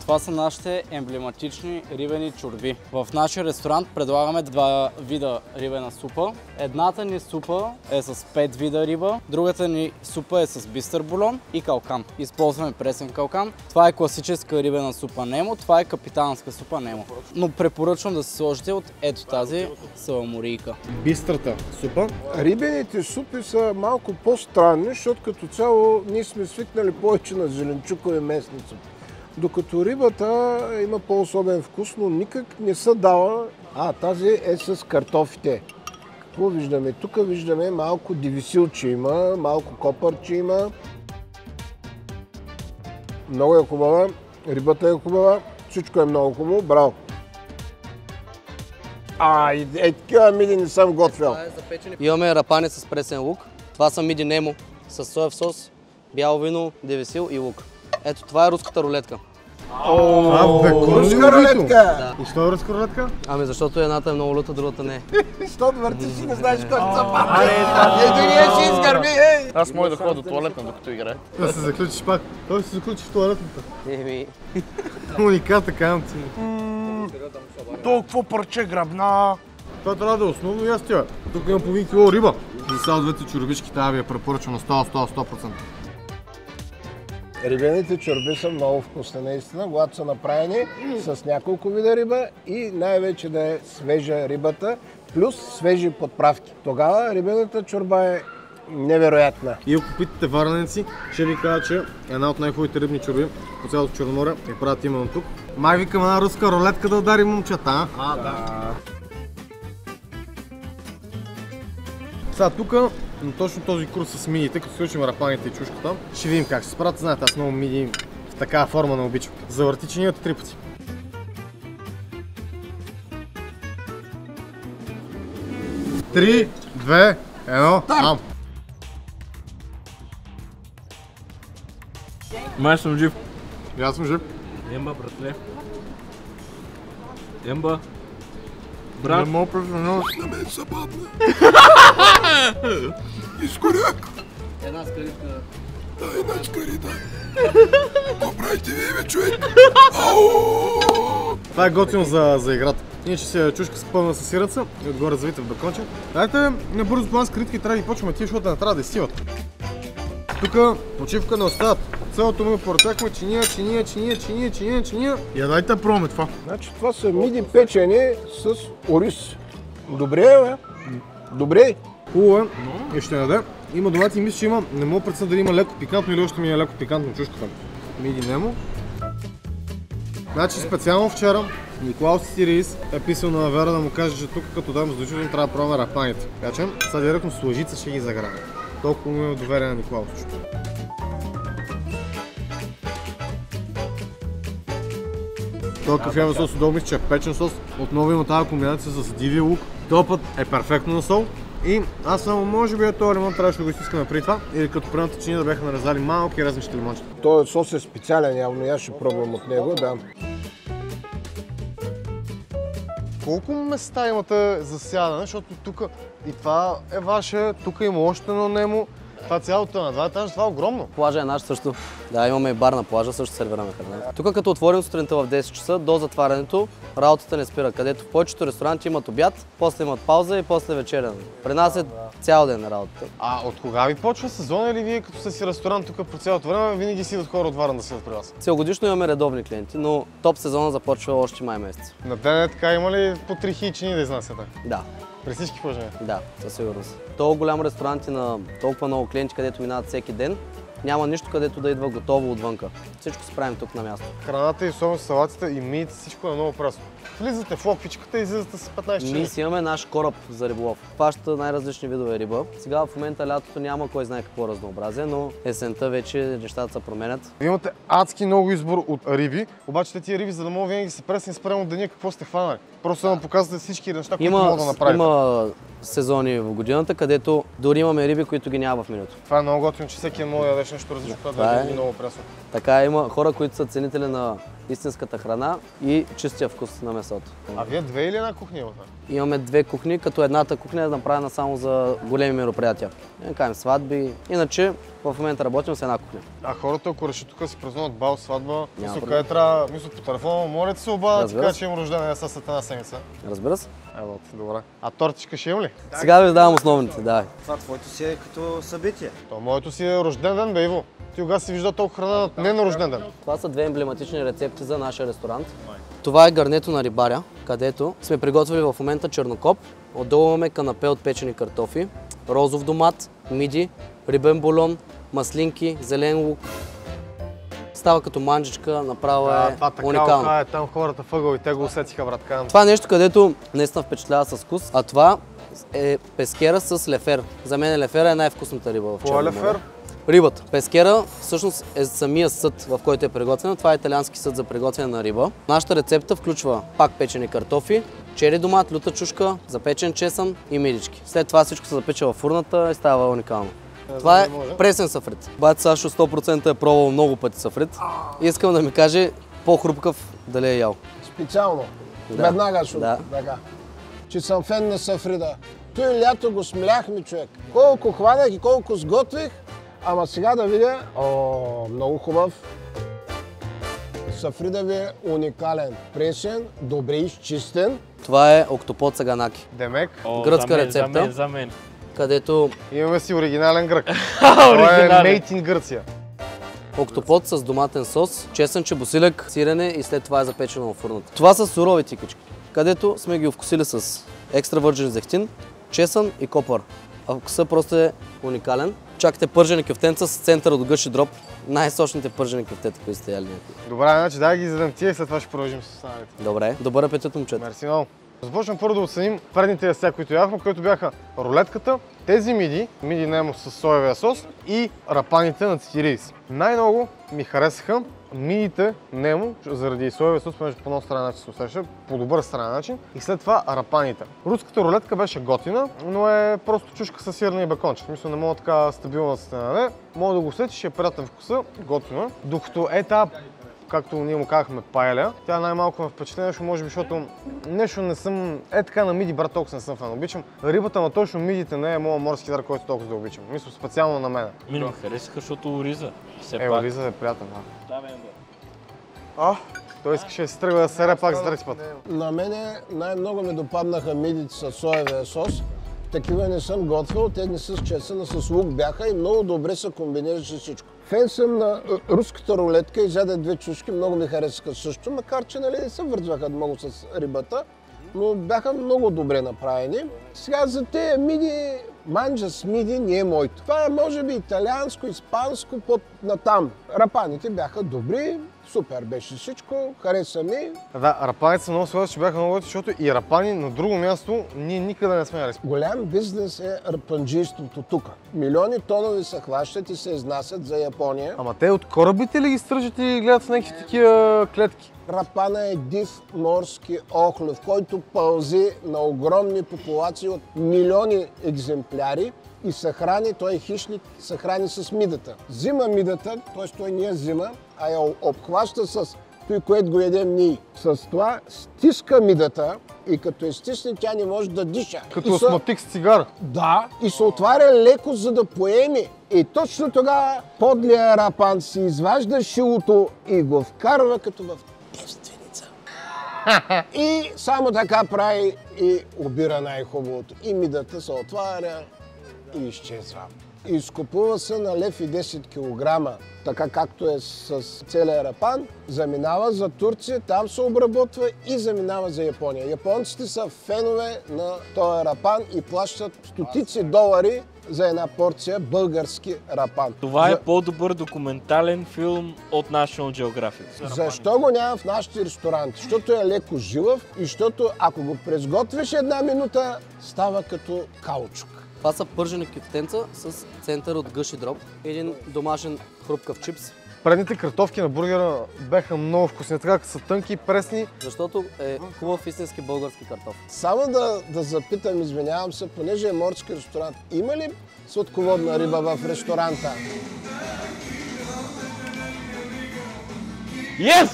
Това са нашите емблематични рибени чорби. В нашия ресторант предлагаме два вида рибена супа. Едната ни супа е с 5 вида риба, другата ни супа е с бистър бульон и калкан. Използваме пресен калкан. Това е класическа рибена супа Немо, това е капитанска супа Немо. Но препоръчвам да се сложите от ето тази саламурийка. Бистрата супа. Рибените супи са малко по-странни, защото като цяло ние сме свикнали повече на зеленчукови местни супи. Докато рибата има по-особен вкус, но никак не се дава. Тази е с картофите. Какво виждаме? Тук виждаме малко дивисилче има, малко копърче има. Много е хубава, рибата е хубава, всичко е много хубаво, браво! Такива миди не съм готвил. Имаме рапани с пресен лук. Това са миди Немо с соев сос, бяло вино, девесил и лук. Ето това е руската рулетка. Руска рулетка! И що е руска рулетка? Ами защото едната е много люта, другата не е. Защото въртиш и не знаеш кой се папа. Единия ще изгърби, Аз мога да ходя до туалетна, докато играе. Да се заключиш пак. Той се заключи в туалетната. Еми... Униката, казвам ти. толкова парче гръбна. Това трябва да е основно ястие. Тук има половин кило риба. За сега двете чорбички тази ви я препоръчвам на 100%. Рибените чорби са много вкусни, наистина, когато са направени с няколко вида риба и най-вече да е свежа рибата, плюс свежи подправки. Тогава рибената чорба е невероятна. И ако питате варненци, ще ви кажа, че една от най-хубавите рибни чорби по цялото Черноморие я правят именно тук. Май викам една руска рулетка да удари момчета, а? Да. Сега тук, на точно този курс с мидиите, като случим рапаните и чушката, ще видим как ще се справят. Знаете, аз много миди в такава форма не обичам. Завърти чинията 3 пъти. Три, 2, 1, ам! Май съм жив. И аз съм жив. Емба, братле. Емба. Брат. Не мога пресъняваш. На мен са бабна. Изкоряк. Една скаритка. Да, една скарита. Какво правите ви, бе, човек? Това е готино за играта. Иначе се чушка с пълна с сиреца и отгоре завита в беконче. Дайте набързо план с критки, трябва да ги почваме тия, защото не трябва да изсиват. Тук почивка не остават. Цялото му поръчахме чиния. Я дайте да пробваме това. Значи това са миди печени с ориз. Добре е, бе. Добре. Хубаво е. И ще яде. Има домати и мисля, че има, не мога представя дали има леко пикантно или още ми е леко пикантно чушката. Миди Немо. Значи специално вчера Николаус Сирис е писал на Вера да му каже, че тук като дойдем задължително трябва да пробваме рапаните. Така че сега директно с лъжица ще ги загравя. Толкова му е доверие на Николаус. Този кафява сос отдолу мисля, че е печен сос. Отново има тази комбинация с дивия лук. Този път е перфектно на сол. И аз само може би този лимон трябваше да го изтискаме преди това. Или като предната чиния да бяха нарезали малки резнички лимончета. Този сос е специален явно и аз ще пробвам от него, да. Колко места имате за сядане, защото тук и това е ваше, тук има още едно Немо. Това цялото на два етажа, това е огромно. Плажа е наш също. Да, имаме и бар на плажа, също сервираме храна. Тук като отворим сутринта в 10 часа, до затварянето, работата не спира, където в повечето ресторанти имат обяд, после имат пауза и после вечеря. При нас е цял ден работата. А от кога ви почва сезона или вие като сте си ресторант тук по цялото време, винаги си идват хора от Варна да седят при вас? Целогодишно имаме редовни клиенти, но топ сезона започва още май месец. На ден е така, има ли по 3 хичини да изнасяте? Да. При всички положения? Да, със сигурност. Толкова голям ресторант и на толкова много клиенти, където минават всеки ден, Няма нищо, където да идва готово отвънка. Всичко се правим тук на място. Храната и особено салатите и миите, всичко е много прясно. Влизате в локвичката и излизате с 15 чини. Ние си имаме наш кораб за риболов. Хваща най-различни видове риба. Сега в момента лятото няма кой знае какво разнообразие, но есента вече нещата се променят. Вие имате адски много избор от риби, обаче тия риби, за да мога винаги се пресни спрямо деня какво сте хванали. Просто да показвате всички неща, които мога да направите. Има сезони в годината, където дори имаме риби, които ги няма в менюто. Това е много готино, че всеки може да ядеш нещо различно, което да е много прясно. Така има хора, които са ценители на истинската храна и чистия вкус на месото. А вие две или една кухня имате? Имаме две кухни, като едната кухня е направена само за големи мероприятия. Кажем сватби. Иначе в момента работим с една кухня. А хората, ако решат тук си празнуват бал, сватба, къде трябва, по телефона, може да се обадят, така че имам рожден ден след една седмица. Разбира се. Ево, добре. А тортичка ще имам ли? Сега ви давам основните, давай. Това твоето си е като събитие. То моето си е рожден ден, бе, Иво. Ти кога си вижда толкова храна не на рожден ден? Това са две емблематични рецепти за нашия ресторант. Това е гарнето на рибаря, където сме приготвили в момента чернокоп. Отдолу имаме канапе от печени картофи, розов домат, миди, рибен бульон, маслинки, зелен лук. Става като манджичка, направо е уникално. Това е там хората въгъл и те го усетиха, братка. Това е нещо, където наистина впечатлява с вкус, а това е пескера с лефер. За мен лефера е най-вкусната риба в Черно море. Какво е лефер? Рибата. Пескера всъщност е самия съд, в който е приготвена. Това е италиански съд за приготвяне на риба. Нашата рецепта включва пак печени картофи, чери домат, люта чушка, запечен чесън и мидички. След това всичко се запече в фурната и става уникално. Това е пресен сафрит. Бат Сашо 100% е пробвал много пъти сафрит. Искам да ми каже по-хрупкав дали е ял. Специално. Веднага ще така. Че съм фен на сафрида. Той лято го смляхме, човек. Колко хванах и колко сготвих, ама сега да видя, много хубав. Сафрида ви е уникален. Пресен, добре изчистен. Това е октопод саганаки. Демек. Гръцка рецепта. За мен. Където имаме си оригинален грък. Това е made in Гърция. Октопод с доматен сос, чесън чебосилек, сирене и след това е запечено в фурната. Това са сурови тикички, където сме ги овкусили с екстра върджен зехтин, чесън и копър. А вкусът просто е уникален. Чакате пържени кюфтенца с център от гъш и дроп. Най-сочните пържени кюфтета, които сте яли някакви. Добре, значи дай ги изядем тия и след това ще продължим с останалите. Добре, добър апетит, момчета. Мерси много. Започвам първо да оценим предните ястия, които яхме, които бяха рулетката, тези миди немо с соевия сос и рапаните на цитирис. Най-много ми харесаха мидите немо, заради соевия сос, понеже по много странен начин се усеща, по добър странен начин. И след това рапаните. Руската рулетка беше готина, но е просто чушка с сирна и беконче. В смисъл не мога така стабилно да се наде. Мога да го усетиш, е приятен вкуса, готина. Докато както ние му казахме паеля, тя най-малко ме впечатление, може би, защото нещо не съм... така на миди, брат, толкова не съм фен. Обичам рибата, но точно мидите не е моят морски дар, който толкова да обичам. Мисля, специално на мен. Ми харесаха, защото ориза. Ориза е приятен, той искаше да си тръгва да сере пак за трети път. На мене най-много ми допаднаха мидите с соевия сос. Такива не съм готвил, те не с чесън, а с лук бяха и много добре се комбинираше всичко. Фен съм на руската рулетка, изядах две чушки, много ми харесаха също, макар че не се вързваха много с рибата, но бяха много добре направени. Сега за тези миди, манджа с миди не е моето. Това е може би италианско, испанско, натам. Рапаните бяха добри, супер беше всичко, хареса ми. Да, рапаните са много сладки, че бяха много готини, защото и рапани на друго място ние никъде не сме яли. Голям бизнес е рапанджийството тук. Милиони тонови се хващат и се изнасят за Япония. Ама те от корабите ли ги стържат и гледат в някакви такива клетки? Рапана е див морски охлюв, който пълзи на огромни популации от милиони екземпляри и се храни, той е хищник, се храни с мидата. Взима мидата, т.е. той не я взима, а я обхваща с той, което го едем ние. С това стиска мидата и като я стисне, тя не може да диша. Като сматик с цигара. Да, и се отваря леко, за да поеме. И точно тогава подлия рапан си изважда шилото и го вкарва като в девственица. И само така прави и обира най-хубавото. И мидата се отваря и изчезва. Изкупува се на 1,10 кг, така както е с целия рапан, заминава за Турция, там се обработва и заминава за Япония. Японците са фенове на този рапан и плащат стотици долари за една порция български рапан. Това е по-добър документален филм от National Geographic. Защо го няма в нашите ресторанти? Защото е леко жилав и защото ако го презготвиш една минута, става като каучук. Това са пържени кюфтенца с център от гъши дроб, един домашен хрупкав чипс. Предните картофки на бургера бяха много вкусни, така са тънки и пресни. Защото е хубав истински български картоф. Само да запитам, извинявам се, понеже е морски ресторант, има ли сладководна риба в ресторанта? Yes!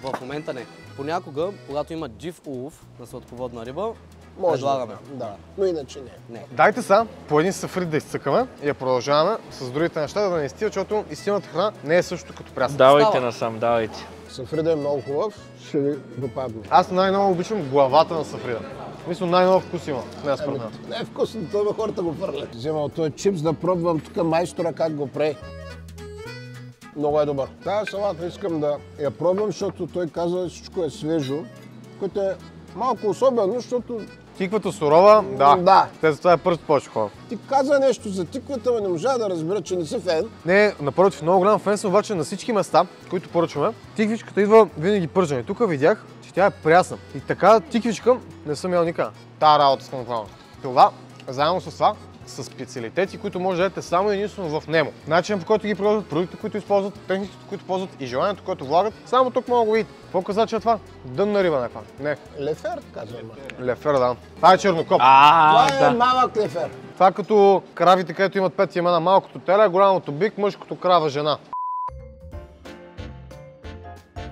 В момента не. Понякога, когато има див улов на сладководна риба, Може предлагаме. Да, но иначе не. Дайте са по един сафрит да изцъкаме и я продължаваме с другите неща, да не изтива, защото истинната храна не е също като прясна. Давайте насам, давайте. Сафрида е много хубав, ще ви допадне. Аз най-много обичам главата на сафрида. Мисля, най-много вкус има. Не, според мен. Не е вкусно, това хората го фърлят. Взема от този чипс да пробвам тук майстора как го прави. Много е добър. Тая салата искам да я пробвам, защото той каза, че всичко е свежо, което е малко особено, защото Тиквата сурова, да. Те за това е първото повече хора. ти каза нещо за тиквата, но не можа да разбера, че не си фен. Не, напротив, много голям фен съм, обаче на всички места, които поръчваме, тиквичката идва винаги пържена. Тук видях, че тя е прясна. И така тиквичка не съм ял никъде. Тая работа съм направил. Това, заедно с това, са специалитети, които може да ядете само и единствено в Немо. Начинът, по който ги продават, продуктите, които използват, техниките, които ползват и желанието, което влагат, само тук мога да го видите. Какво каза, че е това? Дънна риба някаква. Не. Лефер, казвам. Лефер, да. Това е чернокоп. Това е малък лефер. Това като кравите, където имат 5 имена, малкото теле, голямото бик, мъжкото крава, жена.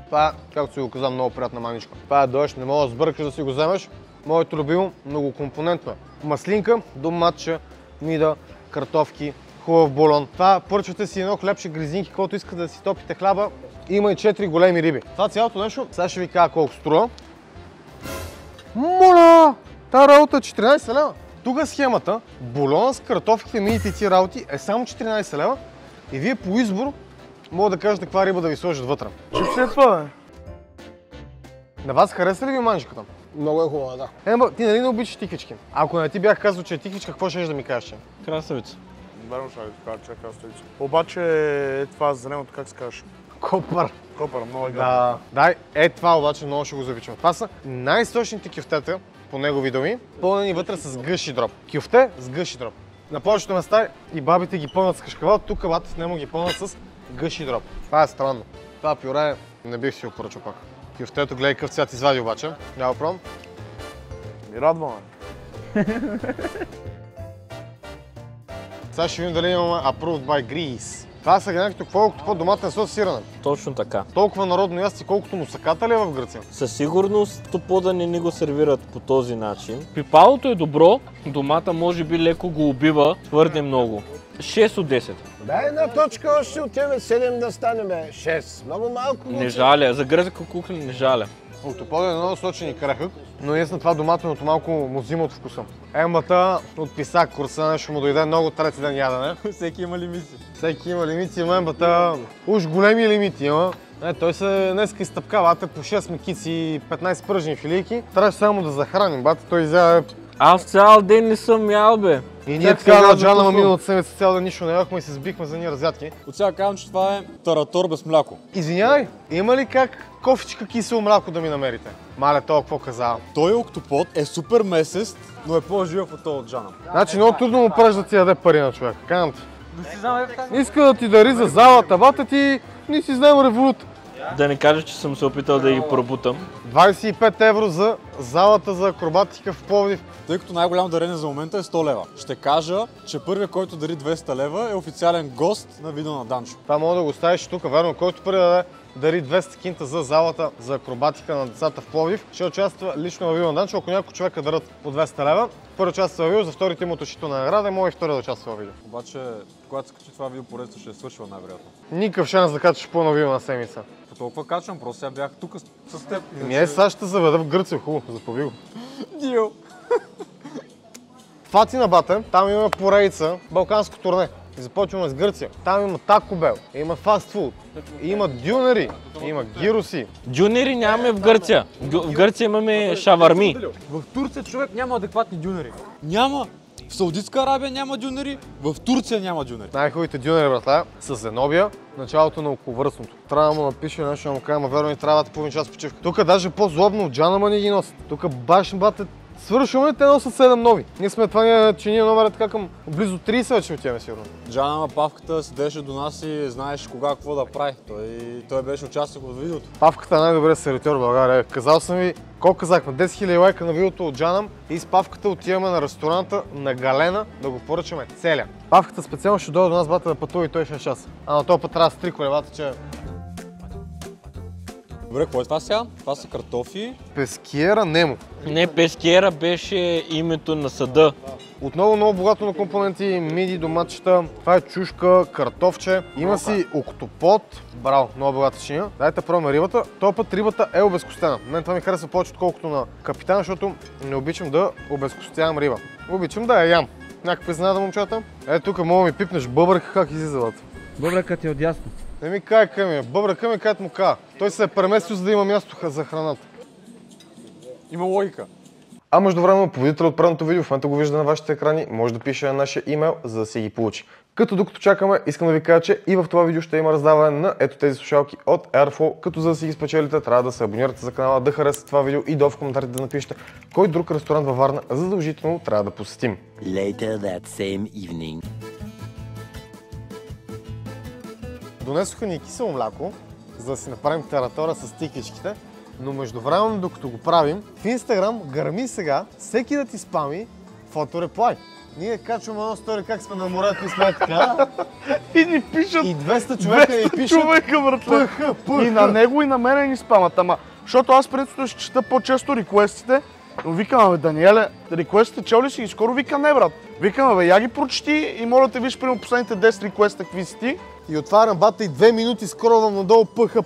Това е, както си го каза, много приятна маничка. Това е дойш, не мога да сбъркаш да си го вземеш. Моето любимо, многокомпонентно е. Маслинка, доматче, мида, картофки, хубав бульон. Това поръчвате си едно хлебче, гризинки, който искате да си топите хляба. Има и 4 големи риби. Това цялото нещо, сега ще ви кажа колко струва. Моля! Та работа е 14 лева. Тук е схемата. Бульона с картофките, мидите и тия работи е само 14 лева. И вие по избор мога да кажете каква риба да ви сложат вътре. Чипс е това, бе? На вас хареса ли ви манжиката? Много е хубава, да. Ема, ти нали не обичаш тиквички? Ако не ти бях казал, че е тиквичка, какво ще да ми кажеш? Красавица. Верно ще ви кажа, че е красавица. Обаче това зеленото как се казваш? Копър. Копър, много е гадно. Да. Дай, това обаче много ще го завичам. Това са най-сочните кюфтета, по негови думи, пълнени вътре с гъши дроб. Кюфте с гъши дроб. На повечето места и бабите ги пълнат с кашкавал, тук бабите в него ги пълнат с гъши дроб. Това е странно. Това пюре не бих си го поръчал пак. Кюфтето, гледай какъв цвят извади обаче. Я го пробвам. Ми радваме. Сега ще видим дали имаме Approved by Greece. Това са някакво колкото по-доматен сос сирене. Точно така. Толкова народно ясти, колкото мусаката ли е в Гърция? Със сигурност топо да не ни го сервират по този начин. Пипалото е добро, домата може би леко го убива твърде много. 6 от 10. Дай една точка още отиваме 7 да стане, бе. 6. Много малко. Не жаля, за гръцка кухня не жаля. Октоподът е много сочен и крехък, но наистина това доматеното малко му взима от вкуса. Ембата от писак курса ще му дойде много трети ден ядене. Всеки има лимити. Всеки има лимити, но ембата уж големи лимити има. Той се днеска изтъпкавате по 6 мекици и 15 пръжни филийки. Трябваше само да захраним, бата, той изяде. Аз цял ден не съм ял, бе. И ние така на Джана миналата седмица цял ден нищо не яхме и се сбихме за ние разядки. От сега казвам, че това е таратор без мляко. Извинявай, има ли как кофичка кисело мляко да ми намерите? Мале, това какво каза? Той октопод е супер месест, но е по-жив от този от Джана. Значи много трудно му правиш да ти яде пари на човек. Казвам ти. Иска да ти дари за залата, бата ти, не си знаем револют. Да не кажа, че съм се опитал да ги пробутам. 25 евро за залата за акробатика в Пловдив. Тъй като най-голямо дарение за момента е 100 лева. Ще кажа, че първият, който дари 200 лева е официален гост на видео на Данчо. Това мога да го ставиш тук, верно, който първи да дари 200 кинта за залата за акробатика на децата в Пловдив, ще участва лично в видео на Данчо. Ако няколко човека дарат по 200 лева, първо участва в видео, за вторите има утешителна награда и може и втори да участва в видео. Обаче, когато се качи това видео, поредството ще е свършило най-вероятно. Никакъв шанс да качиш пълно видео на седмица. По толкова качвам, просто сега бях тук с теб. Сега ще заведа в Гърция, хубаво, запови го. Дил! В Атина, бате, там има поредица, балканско турне. Започваме с Гърция. Там има Taco Bell, има фастфуд, има дюнери, има гироси. Дюнери нямаме в Гърция. В Гърция имаме шаварми. В Турция човек няма адекватни дюнери. Няма! В Саудитска Арабия няма дюнери, в Турция няма дюнери. Най-хубавите дюнери, брата, с Зенобия, началото на околовръстното. Трябва да му напише нещо, да му кажа, верно ни трябва да половин час почивка. Тук даже по-злобно от Джанама ни ги носят. Тук баш бате свършваме, те носят 7 нови. Ние сме това, че ние номера така към близо 30 вече отиваме сигурно. Джанама Павката седеше до нас и знаеш кога какво да прави. Той беше участник от видеото. Павката е най-добрият сервитьор в България. Казал съм ви, колко казахме, 10 000 лайка на видеото от Джанам и с Павката отиваме на ресторанта на Галена да го поръчаме целия. Павката специално ще дойде до нас, бата, да пътува и той 6 часа. А на този път трябва да стри колебата, че... Добре, какво е това сега? Това са картофи. Пескиера Немо. Не, Пескиера беше името на съда. Отново много богато на компоненти, миди, доматчета, това е чушка, картофче, има си октопод, браво, много богата чиния. Дайте пробваме рибата, този път рибата е обезкостена. Мен това ми харесва повече отколкото на капитана, защото не обичам да обезкостявам риба. Обичам да я ям. Някаква изненада, момчета. Ето тук мога ми пипнеш бъбръка, как излиза лата. Бъбръкът е отясно. Не ми кай към е, бъбръка ми кайт му ка. Той се е преместил, за да има място за храната. Има логика. А междувременно победител от предното видео в момента го вижда на вашите екрани, може да пише на нашия имейл, за да си ги получи. Като докато чакаме, искам да ви кажа, че и в това видео ще има раздаване на ето тези слушалки от Airflow, като за да си ги спечелите, трябва да се абонирате за канала, да харесате това видео и долу в коментарите да напишете кой друг ресторант във Варна задължително трябва да посетим. Later that same evening. Донесоха ни кисело мляко, за да си направим таратора с тикичките, но междувременно, докато го правим, в Инстаграм гърми сега всеки да ти спами фотореплай. Ние качваме едно стори как сме на морето и сме така. И ни пишат. И 200 човека ни пишат. Братле. И на него и на мене ни спамат. Ама, защото аз предстои ще чета по-често реквестите. Но викам, бе, Даниеле, реквестите чел ли си? И скоро вика, не, брат. Викам, бе, я ги прочети и моля те виж примерно последните 10 реквеста, какви си ти. И отварям бата и 2 минути скролвам надолу, пъха.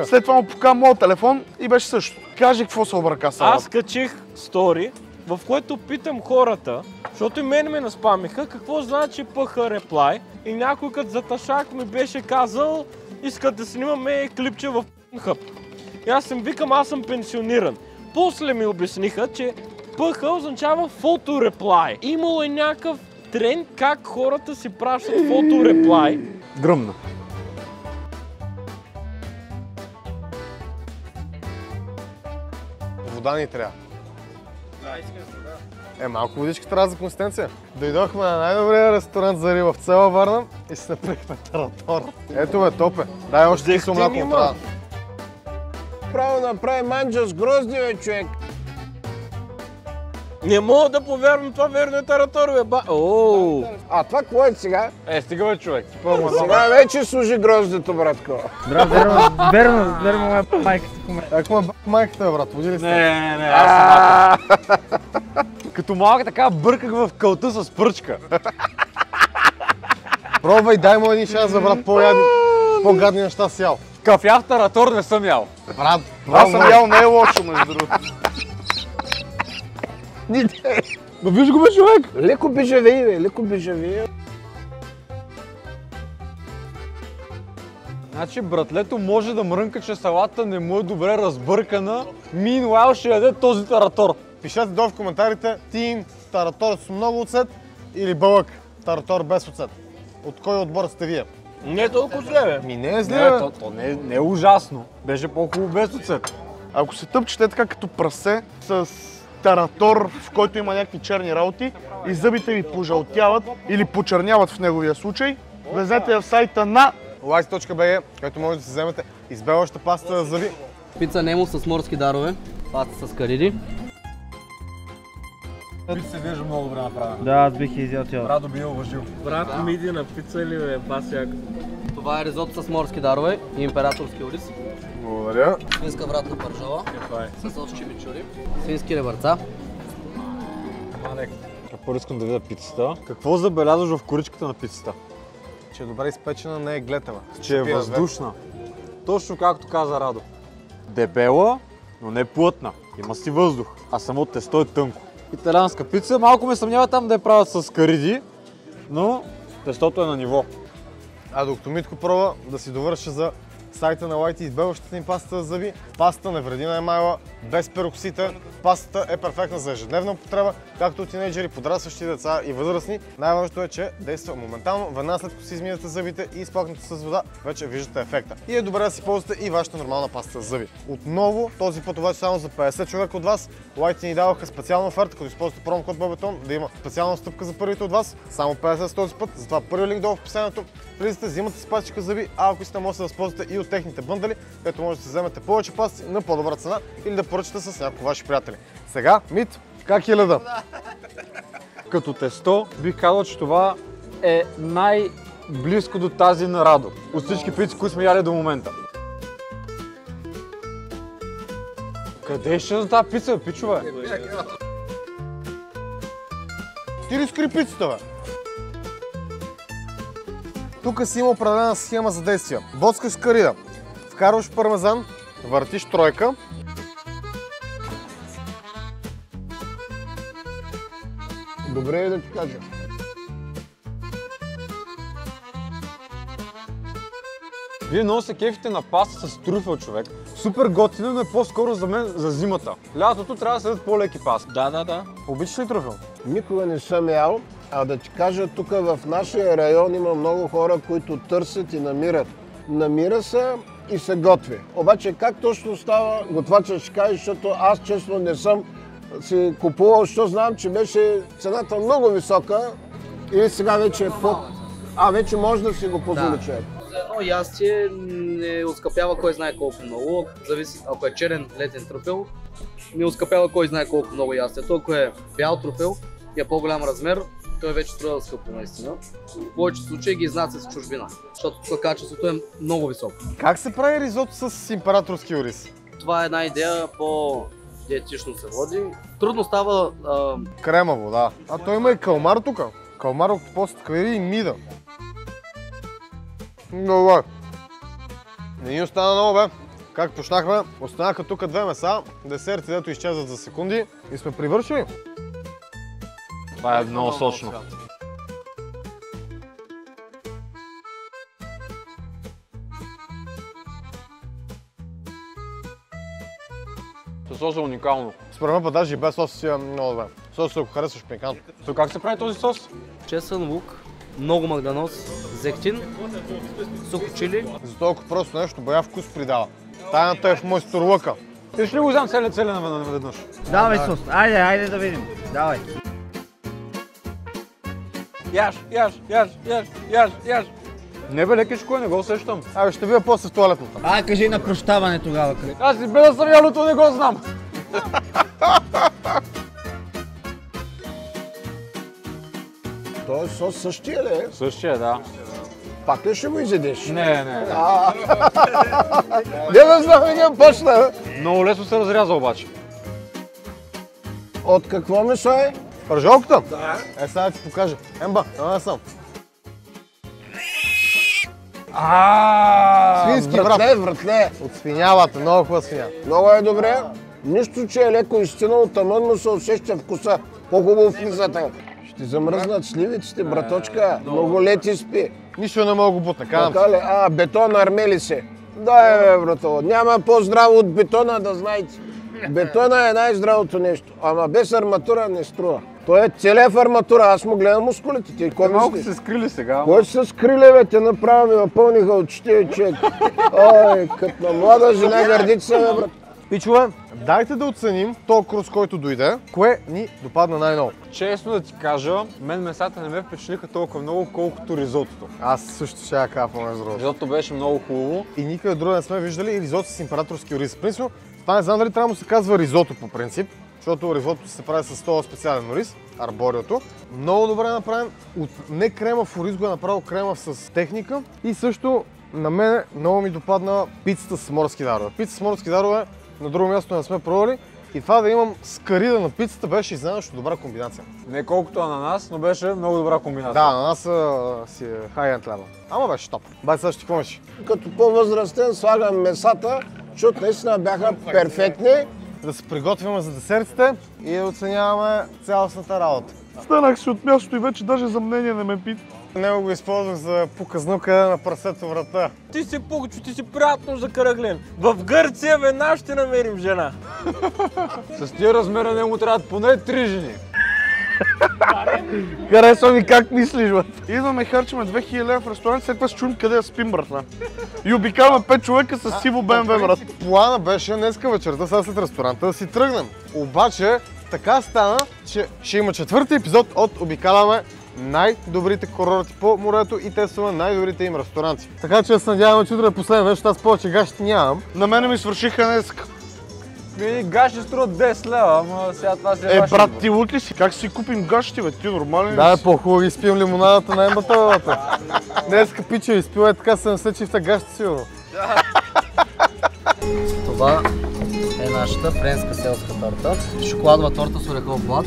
След това му покажа моят телефон и беше също. Кажи какво се обърка сега. Аз качих стори, в което питам хората, защото и мен ме наспамиха, какво значи пъха реплай и някой като заташак ми беше казал, искат да снимаме клипче в Pornhub. И аз им викам, аз съм пенсиониран. После ми обясниха, че пъха означава фотореплай. Имало е някакъв тренд как хората си пращат фотореплай. Гръмна. Вода ни трябва. Малко водичка трябва за консистенция. Дойдохме на най-добрия ресторант за риба в цяла Варна и си направихме таратор. Ето бе, топе. Дай още кисело мляко му трябва. Право направи манджа с грозди, бе, човек. Не мога да повярвам, това верно е таратор, бе, ба. А това какво е сега? Стига бе, човек. Сега вече служи гроздето, братко. Брат, верно е майката в момента. Ако ме майката, брат, води ли сте? Не, аз съм Като малък така бърках в кълта с пръчка. Пробвай, дай му един шанс, брат, по-гадни неща си ял. Кафяв таратор не съм ял. Брат, Аз съм ял, не е лошо, между другото. Ма виж го, бе, човек! Леко бежави, бе, леко бежави. Значи братлето може да мрънка, че салата не му е добре разбъркана. Meanwhile ще яде този таратор. Пишете долу в коментарите, тим таратор с много оцет или бълък таратор без оцет. От кой отбор сте вие? Не е толкова зле, бе. Ми не е зле, бе. То не е ужасно. Беше по-хубаво без оцет. Ако се тъпчете така като прасе с таратор, в който има някакви черни работи и зъбите ви пожълтяват или почерняват в неговия случай, влезете в сайта на Lice.bg, където може да си вземете избелваща паста за зъби. Пица Немо с морски дарове, паста с кариди. Пица се вижда много добре направена. Да, аз бих изял цялото. Радо би я уважил. Брат, миди на пица или бе, басяк? Това е ризото с морски дарове и императорски ориз. Благодаря. Свинска вратна пържола с сос чимичури. Свински ребърца. Първо искам да видя пицата. Какво забелязваш в коричката на пицата? Че е добре изпечена, не е глетава. Че е въздушна. Точно както каза Радо. Дебела, но не плътна. Има си въздух, а самото тесто е тънко. Италианска пица, малко ме съмнява там да я правят с кариди, но тестото е на ниво. А докато Митко пробва да си довърша за сайта на White Teeth бъбъщата ни паста за зъби. Пастата не вреди на емайла, без пероксита. Пастата е перфектна за ежедневна употреба, както от тинейджери, подрастващи деца и възрастни. Най-важното е, че действа моментално, веднага след като си измиете зъбите и изплакнете с вода, вече виждате ефекта. И е добре да си ползвате и вашата нормална паста за зъби. Отново, този път обаче само за 50 човека от вас, White ни даваха специална оферта, като използвате промокод БАБЕТОН, да има специална стъпка за първите от вас. Само 50 с този път, затова първи линк долу в описанието. Влизате, взимате с пастичка зъби, а ако искате, може да се възползвате и от техните бъндали, където може да си вземете повече пасти на по-добра цена или да поръчате с някои ваши приятели. Сега, Мит, как е леда? Като тесто бих казал, че това е най-близко до тази на Радо. От всички пици, които сме яли до момента. Къде ще за тази пица, пичове? Ти разкри пицата, бе! Тук си има определена схема за действия. Боцкаш скарида, вкарваш пармезан, въртиш тройка. Добре е да ти кажа. Вие много се кефите на паста с трюфел, човек. Супер готино, но е по-скоро за мен за зимата. Лятото трябва да седят по-леки пасти. Да. Обичаш ли трюфел? Никога не съм ял, а да ти кажа, тук в нашия район има много хора, които търсят и намират. Намира се и се готви. Обаче как точно става, готвачът ще каже, защото аз честно не съм си купувал, защото знам, че беше цената много висока и сега вече е вече може да си го позволи човек. За едно ястие не оскъпява кой знае колко много, зависи, ако е черен летен трюфел, не оскъпява кой знае колко много ястието. Ако е бял трюфел и е по-голям размер, той вече струва скъпо наистина. В повечето случаи ги изнася с чужбина, защото тук качеството е много високо. Как се прави ризото с императорски ориз? Това е една идея по-диетично се води. Трудно става... Кремаво, да. А той има и калмар тук. Калмар, октопос, тквери и мида. Добре. Не ни остана много, бе. Как почнахме, останаха тук две меса, десерти, дето изчезват за секунди и сме привършили. Това е много сочно. Със е уникално. Според мен даже и без сос си е много добре. Сос, ако харесваш пикантно. То как се прави този сос? Чесън лук, много магданоз, зехтин, сухо чили. За толкова просто нещо бая вкус придава. Тайната е в майсторлъка. Ти ще ли го взем целия наведнъж? Давай сос, айде да видим. Давай. Яш. Не бе, лекичко, не го усещам. Абе, ще видя после в тоалетната. Кажи на прощаване тогава. Аз си бе да съм ялото, не го знам. Този сос същия ли е? Същия, да. Пак ли ще го изядеш? Не. Не да знам, не почна. Много лесно се разряза обаче. От какво месо е? Пържолката? Да. Сега да ти покажа. Емба, това съм. Свински вратле. От свинявата, много хубава свиня. Много е добре. Нищо, че е леко изтинало, тъмън му се усеща вкуса. По-хубаво влизате. Ще замръзнат сливиците, браточка. Много лети спи. Нищо не мога го бутна, казвам си. Бетон армели се. Да, брато. Няма по-здраво от бетона, да знаете. Бетона е най-здравото нещо, ама без арматура не струва. Той е целия в арматура, аз му гледам мускулите. Ти кой малко се скрили сега. Кой се скрили, бе? Те направо ми напълниха очите, човек. Ой, като на млада жена гърдица, бе, брат. Пичове, дайте да оценим този курс, който дойде, кое ни допадна най-ново. Честно да ти кажа, мен месата не ме впечатлиха толкова много, колкото ризотото. Аз също ще я кафа, между другото. Ризотото беше много хубаво. И никъде друга не сме виждали ризото с императорски ориз. Принципно, това не знам дали трябва да му се казва ризото по принцип, защото ризото се прави с този специален ориз, арбориото. Много добре направен, от не кремав ориз го е направил кремав с техника и също на мен много ми допадна пицата с морски дарове. Пица с морски дарове на друго място не сме пробвали и това да имам скарида на пицата беше изненадващо добра комбинация. Не колкото ананас, но беше много добра комбинация. Да, ананас си е хай-енд лева. Ама беше топ. Бай сега ще ти помниш. Като по-възрастен слагам месата, защото наистина бяха перфектни. Да се приготвяме за десертите и да оценяваме цялостната работа. Станах си от място и вече даже за мнение не ме питат. Него го използвах за показнука на прасето врата. Ти си Пугчо, ти си приятно закръглен. В Гърция веднага ще намерим жена. С тия размера не му трябват поне 3 жени. Харесва ми как мислиш, брат. Идваме, харчиме 2000 лева в ресторант, след това се чуем къде да спим, братна. И обикаламе 5 човека с сиво БМВ, брат. Плана беше днеска вечерта, сега след ресторанта да си тръгнем. Обаче, така стана, че ще има 4-ти епизод от Обикаляме най-добрите курорти по морето и тестваме най-добрите им ресторанти. Така че се надяваме, че утре е последен, защото аз повече гащи нямам. На мене ми свършиха днеска. Гащи струват 10 лева, ама сега това си е ваше брат, избор. ти лут ли си? Как си купим гащи, бе? Ти нормален ли Да, си? по-хубаво ги спим лимонадата на ембата, бе. Днеска пича изпила така 70 чифта гащи сигурно. Това е нашата френска селска торта. Шоколадова торта с орехов блат.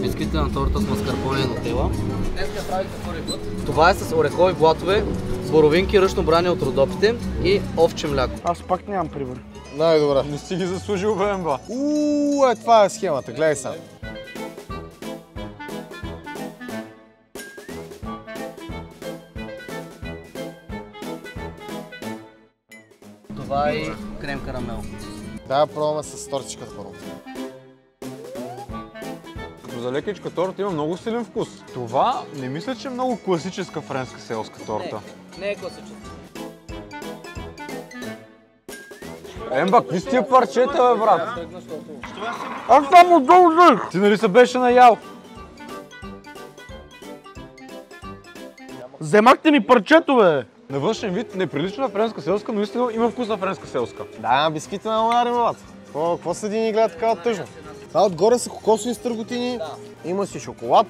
Бисквитена торта с маскарпоне и нутела. Днеска правите втори път. Това е с орехови блатове, боровинки, ръчно брани от родопите и овче мляко. Аз пак нямам прибор. Най-добре. Не си ги заслужил, БМБ. Това е схемата, гледай сега. Това е крем карамел. Да, пробваме с тортичката първо. Като за лекичка торта има много силен вкус. Това не мисля, че е много класическа френска селска торта. Не е класическа. Емба, какви сте тия парчета, бе, брат? Аз само отдолу взех! Ти нали се беше наял? Вземахте ми парчето, бе! На външен вид не прилича на френска селска, но истина има вкус на френска селска. Да, бисквитена на лари, млад. Какво седи ни гледа такава тъжно? Това отгоре са кокосови стърготини, има си шоколад.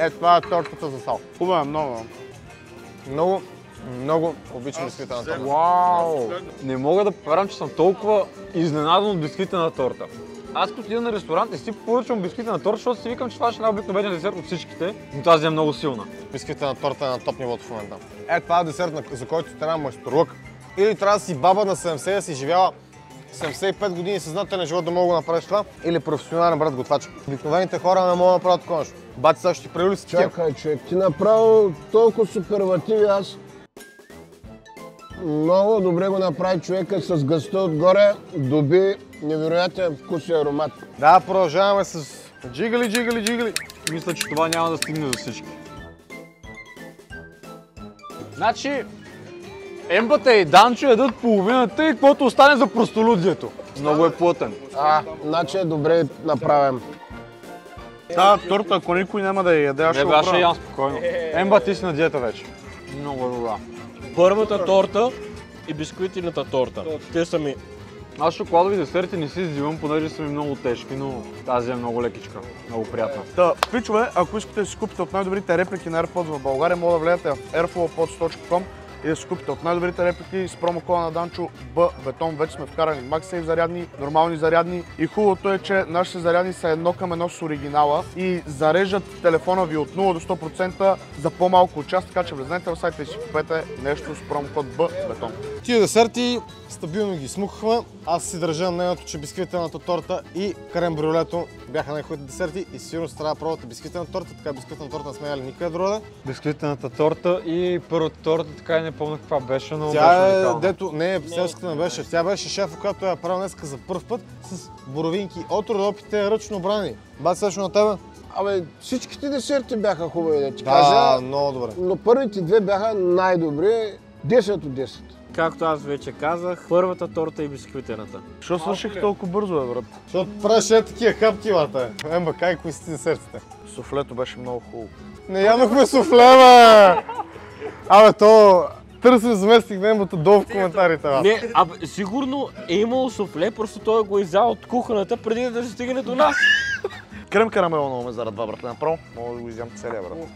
Това е тортата за сал. Хубава, много. Много обичам бисквитена торта. Вау! Не мога да повярвам, че съм толкова изненадан от бисквитена торта. Аз като отида на ресторант и си поръчвам бисквитена торта, защото си викам, че това ще е най-обикновеният десерт от всичките, но тази е много силна. Бисквитена торта е на топ нивото в момента. Това е десерт, за който трябва майсторлък. Или трябва да си баба на 70, да си живяла 75 години съзнателен живот да мога да направиш това, или професионален брат готвач. Обикновените хора не могат да направят такова нещо. Бати сега ще ти прелюли с такива. Чакай, човек, ти направил толкова суперлативи, аз много добре го направи човека с гъста отгоре, доби невероятен вкус и аромат. Да, продължаваме с джигали. Мисля, че това няма да стигне за всички. Значи, Ембата и Данчо ядат половината и каквото остане за простолюдието. Много е плътен. Значи е добре направен. Тази торта, ако никой няма да я яде, аз ще го Не, аз ще правя. ям спокойно. Емба, ти си на диета вече. Много е добра. Първата торта и бисквитената торта. Те са ми... Аз шоколадови десерти не си издивам, понеже са ми много тежки, но тази е много лекичка, много приятна. Та, пичове, ако искате да си купите от най-добрите реплики на AirPods в България, мога да влезете в airflowpods.com и да си купите от най-добрите реплики с промокода на Данчо Бетон. Вече сме вкарали MagSafe зарядни, нормални зарядни и хубавото е, че нашите зарядни са 1:1 с оригинала и зареждат телефона ви от 0 до 100% за по-малко от час, така че влезнете в сайта и си купете нещо с промокод Бетон. Тия десерти стабилно ги смукахме. Аз си държа мнението, че бисквитената торта и крем брюлето бяха най-хубавите десерти и сигурно трябва да пробвате бисквитена торта. Така бисквитена торта не сме яли никъде другаде. Бисквитената торта и първата торта, така и не помня каква беше, но Тя беше е, уникална. дето, не, селската не беше. Тя беше шефа, която я правил днеска за първ път с боровинки от родопите ръчно брани. Бати също на тебе? Абе, всичките десерти бяха хубави, да ти Да, кажа. много добре. Но първите две бяха най-добри. 10 от 10. Както аз вече казах, първата торта и бисквитената. Защо свърших толкова бързо, бе, брат? Защото правиш такива хапки, бата. Емба, кои си десертите? Суфлето беше много хубаво. Не ядохме суфле, бе! Абе, то... Търсим заместник на Ембата долу в коментарите, бе. Не, сигурно е имало суфле, просто той го изял от кухнята преди да се стигне до нас. Крем карамел много ме зарадва, брат. Направо мога да го изям целия, брат.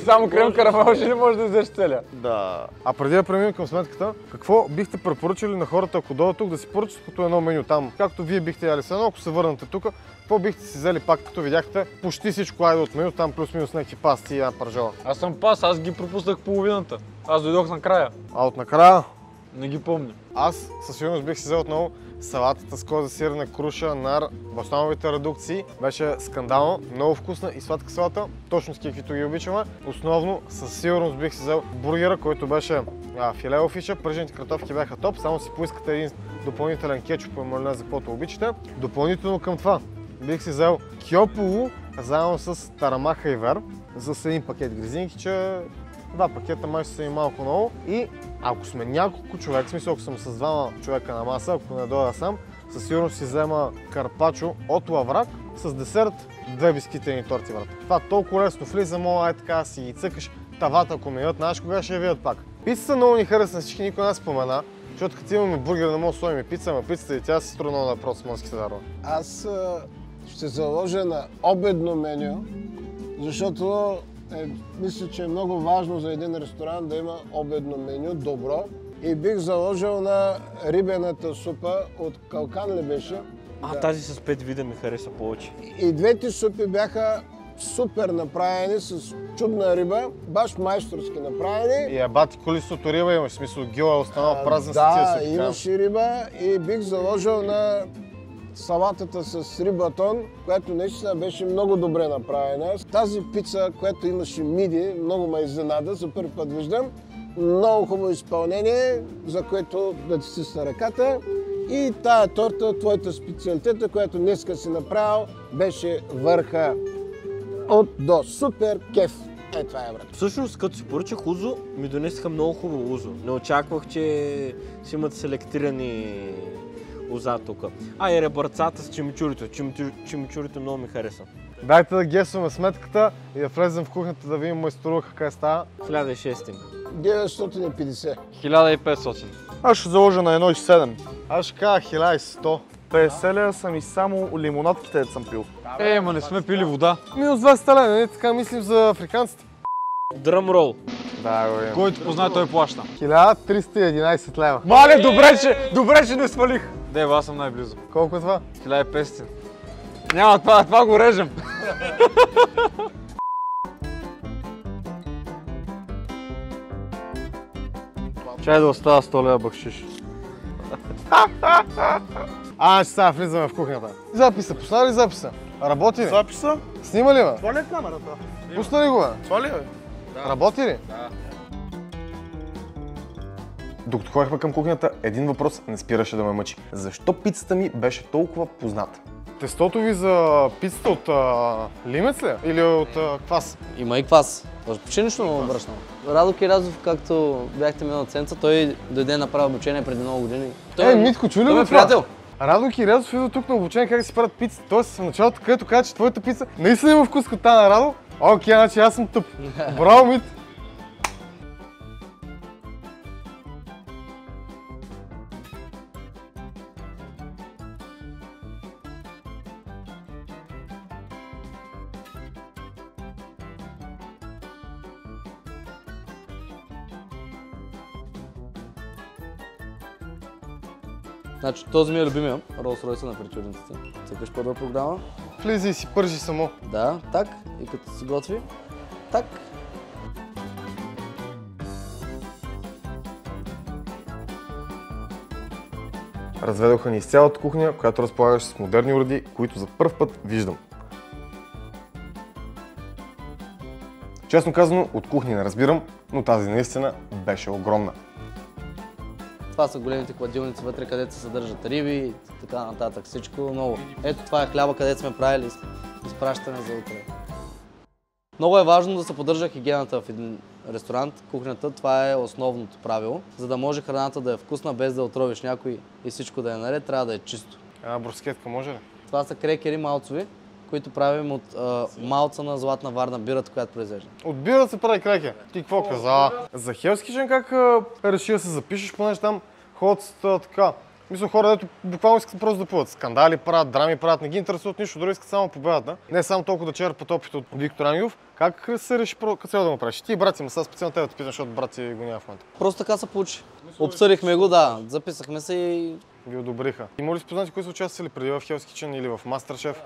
Само крем карамел ще не можеш да взеш целия. Да. А преди да преминем към сметката, какво бихте препоръчали на хората, ако дойдат тук, да си поръчат като едно меню там? Както вие бихте яли се едно, ако се върнете тук, какво бихте си взели пак, като видяхте? Почти всичко айде от меню, там плюс-минус някакви пасти и една пържола. Аз съм пас, аз ги пропуснах половината. Аз дойдох накрая. А от накрая? Не ги помня. Аз със сигурност бих си взел отново салатата с коза, сирене, круша, нар, балсамовите редукции. Беше скандално, много вкусна и сладка салата, точно с каквито ги обичаме. Основно със сигурност бих си взел бургера, който беше филе фиша, пържените картофки бяха топ, само си поискате един допълнителен кетчуп и майонез, за каквото обичате. Допълнително към това бих си взел кьополо, заедно с тарамаха и вер, за един пакет гризинки, че два пакета май са и малко много. И ако сме няколко човека, в смисъл ако съм с двама човека на маса, ако не дойда сам, със сигурност си взема карпачо от лаврак с десерт, 2 бисквитени торти, брат. Това толкова лесно влиза, мога така си ги цъкаш тавата, ако минат, знаеш кога ще я видят пак. Пицата много ни хареса на всички, никой не спомена, защото като имаме бургер, не мога да сложим пица, ама пицата и тя се струва много да просто морските дарове. Аз ще заложа на обедно меню, защото мисля, че е много важно за един ресторант да има обедно меню, добро. И бих заложил на рибената супа от калкан ли беше? Тази с 5 вида ми хареса повече. И двете супи бяха супер направени с чудна риба, баш майсторски направени. И бати колисото риба, имаш смисъл, гила е останал празен с Да, тия супи. имаше риба и бих заложил на салатата с рибатон, която наистина беше много добре направена. Тази пица, която имаше миди, много ме изненада, за първи път виждам. Много хубаво изпълнение, за което да ти стисна ръката. И тая торта, твоята специалитета, която днеска си направил, беше върха от до. Супер кеф! Това е, брат. Всъщност, като си поръчах узо, ми донесаха много хубаво узо. Не очаквах, че си имат селектирани уза тук. И ребърцата с чимичурито. Чимичурито много ми хареса. Дайте да гесваме сметката и да влезем в кухнята да видим майсторуха как става. 1600. 950. 1500. Аз ще заложа на 1,7. Аз ще кажа 1100. 50 лева съм и само лимонадките съм пил. Ма не сме пили вода. Минус 200 лева, нали така мислим за африканците? Дръмрол. Да, го имам. Който познае, той плаща. 1311 лева. Мале, добре, че не свалих. Дева, аз съм най-близо. Колко е това? 1500. Няма това го режем. Чай да остава 100 лева бакшиш. Ще сега влизаме в кухнята. Записа, пусна ли записа? Работи ли? Записа? Снима ли, бе? Това ли е камерата? Пусна ли го, бе? Това ли е? Работи ли? Да. Докато ходихме към кухнята, един въпрос не спираше да ме мъчи. Защо пицата ми беше толкова позната? Тестото ви за пицата от лимец ли? Или от квас? Има и квас. Почти нищо много обръщам. Радо Киразов, както бяхте миналата седмица, той дойде направи обучение преди много години. Митко, чули ли го това? Приятел. Радо Киразов идва тук на обучение как да си правят пица. Тоест в началото, където каза, че твоята пица наистина има вкус като тази на Радо. Окей, значи аз съм тъп. Браво, Мит! Значи този ми е любимия, Rolls-Royce на причурниците. Цъкаш първа програма. Влиза и си пържи само. Да, так. И като се готви, так. Разведоха ни из цялата кухня, която разполагаше с модерни уреди, които за първ път виждам. Честно казано, от кухни не разбирам, но тази наистина беше огромна. Това са големите хладилници вътре, където се съдържат риби и така нататък. Всичко много. Ето това е хляба, където сме правили изпращане за утре. Много е важно да се поддържа хигиената в един ресторант, кухнята. Това е основното правило. За да може храната да е вкусна, без да отровиш някой и всичко да е наред, трябва да е чисто. Една брускетка може ли? Това са крекери малцови, които правим от малца на Златна Варна, бирата, която произвежда. От бира се прави крекер. Ти какво каза? За Hell's Kitchen как реши да се запишеш, понеже там ходят така. Мисля, хора, дето буквално искат просто да плуват. Скандали правят, драми правят, не ги интересуват нищо, дори искат само победат, да? Не само толкова да черпат опит от Виктор Ангелов. Как се реши цел да го правиш? Ти, брат си, сега специално тебе да те питам, защото брат си го няма в момента. Просто така се получи. Обсъдихме го, да, записахме се и ги одобриха. Има ли спознати, които са участвали преди в Hell's Kitchen или в MasterChef?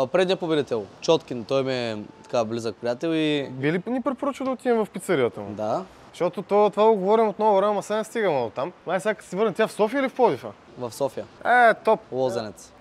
Предния победител, Чоткин, той ми е така близък приятел и... Би ли ни препоръчал да отидем в пицарията му? Да. Защото това го говорим от много време, ама сега не стигаме от там. Май сега като си върне, тя в София или в Пловдив? В София. Топ. Лозенец.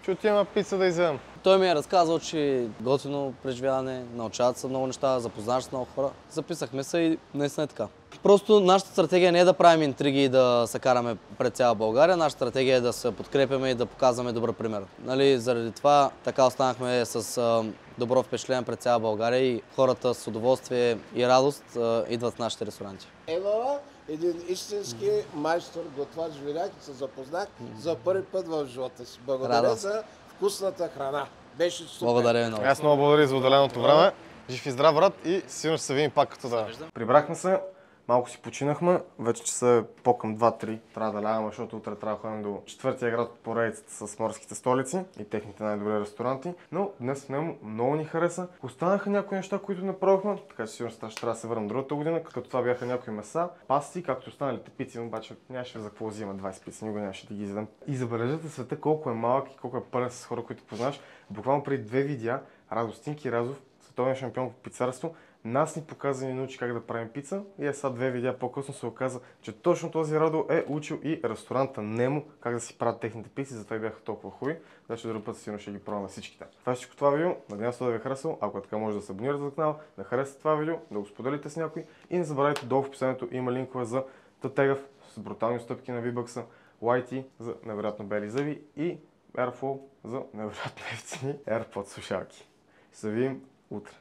Че отиваме пица да изядем. Той ми е разказал, че готино преживяване, научават се много неща, запознаваш с много хора. Записахме се и наистина е така. Просто нашата стратегия не е да правим интриги и да се караме пред цяла България. Нашата стратегия е да се подкрепяме и да показваме добър пример. Нали, заради това така останахме с добро впечатление пред цяла България и хората с удоволствие и радост идват в нашите ресторанти. Евала, един истински майстор, готвач, виняк, се запознах за първи път в живота си. Благодаря за вкусната храна. Беше супер. Благодаря ви много. Аз много благодаря за отделеното време. Жив и здрав, брат, и сигурно ще се видим пак като да. Прибрахме се, малко си починахме, вече часа е по-към 2-3. Трябва да лягаме, защото утре трябва да ходим до четвъртия град по поредицата с морските столици и техните най-добри ресторанти. Но днес в него много ни хареса. Останаха някои неща, които не пробвахме, така че сигурно ще трябва да се върнем другата година, като това бяха някои меса, пасти, както останалите пици, обаче нямаше за какво взимаме 20 пици, никога нямаше да ги изядем. И забележете света колко е малък и колко е пълен с хора, които познаваш. Буквално преди 2 видеа Радо Стинки Разов, световен шампион по пицарство, нас ни показа и научи как да правим пица и сега 2 видеа по-късно се оказа, че точно този Радо е учил и ресторанта Немо как да си правят техните пици, затова и бяха толкова хубави. Значи друг път сигурно ще ги пробваме всичките. Това е всичко това видео, надявам се да ви е харесало, ако е така може да се абонирате за канала, да харесате това видео, да го споделите с някой и не забравяйте долу в описанието има линкове за Татегав с брутални отстъпки на V-Bucks, YT за невероятно бели зъби и Airflow за невероятно ефтини AirPods слушалки. Ще се видим утре.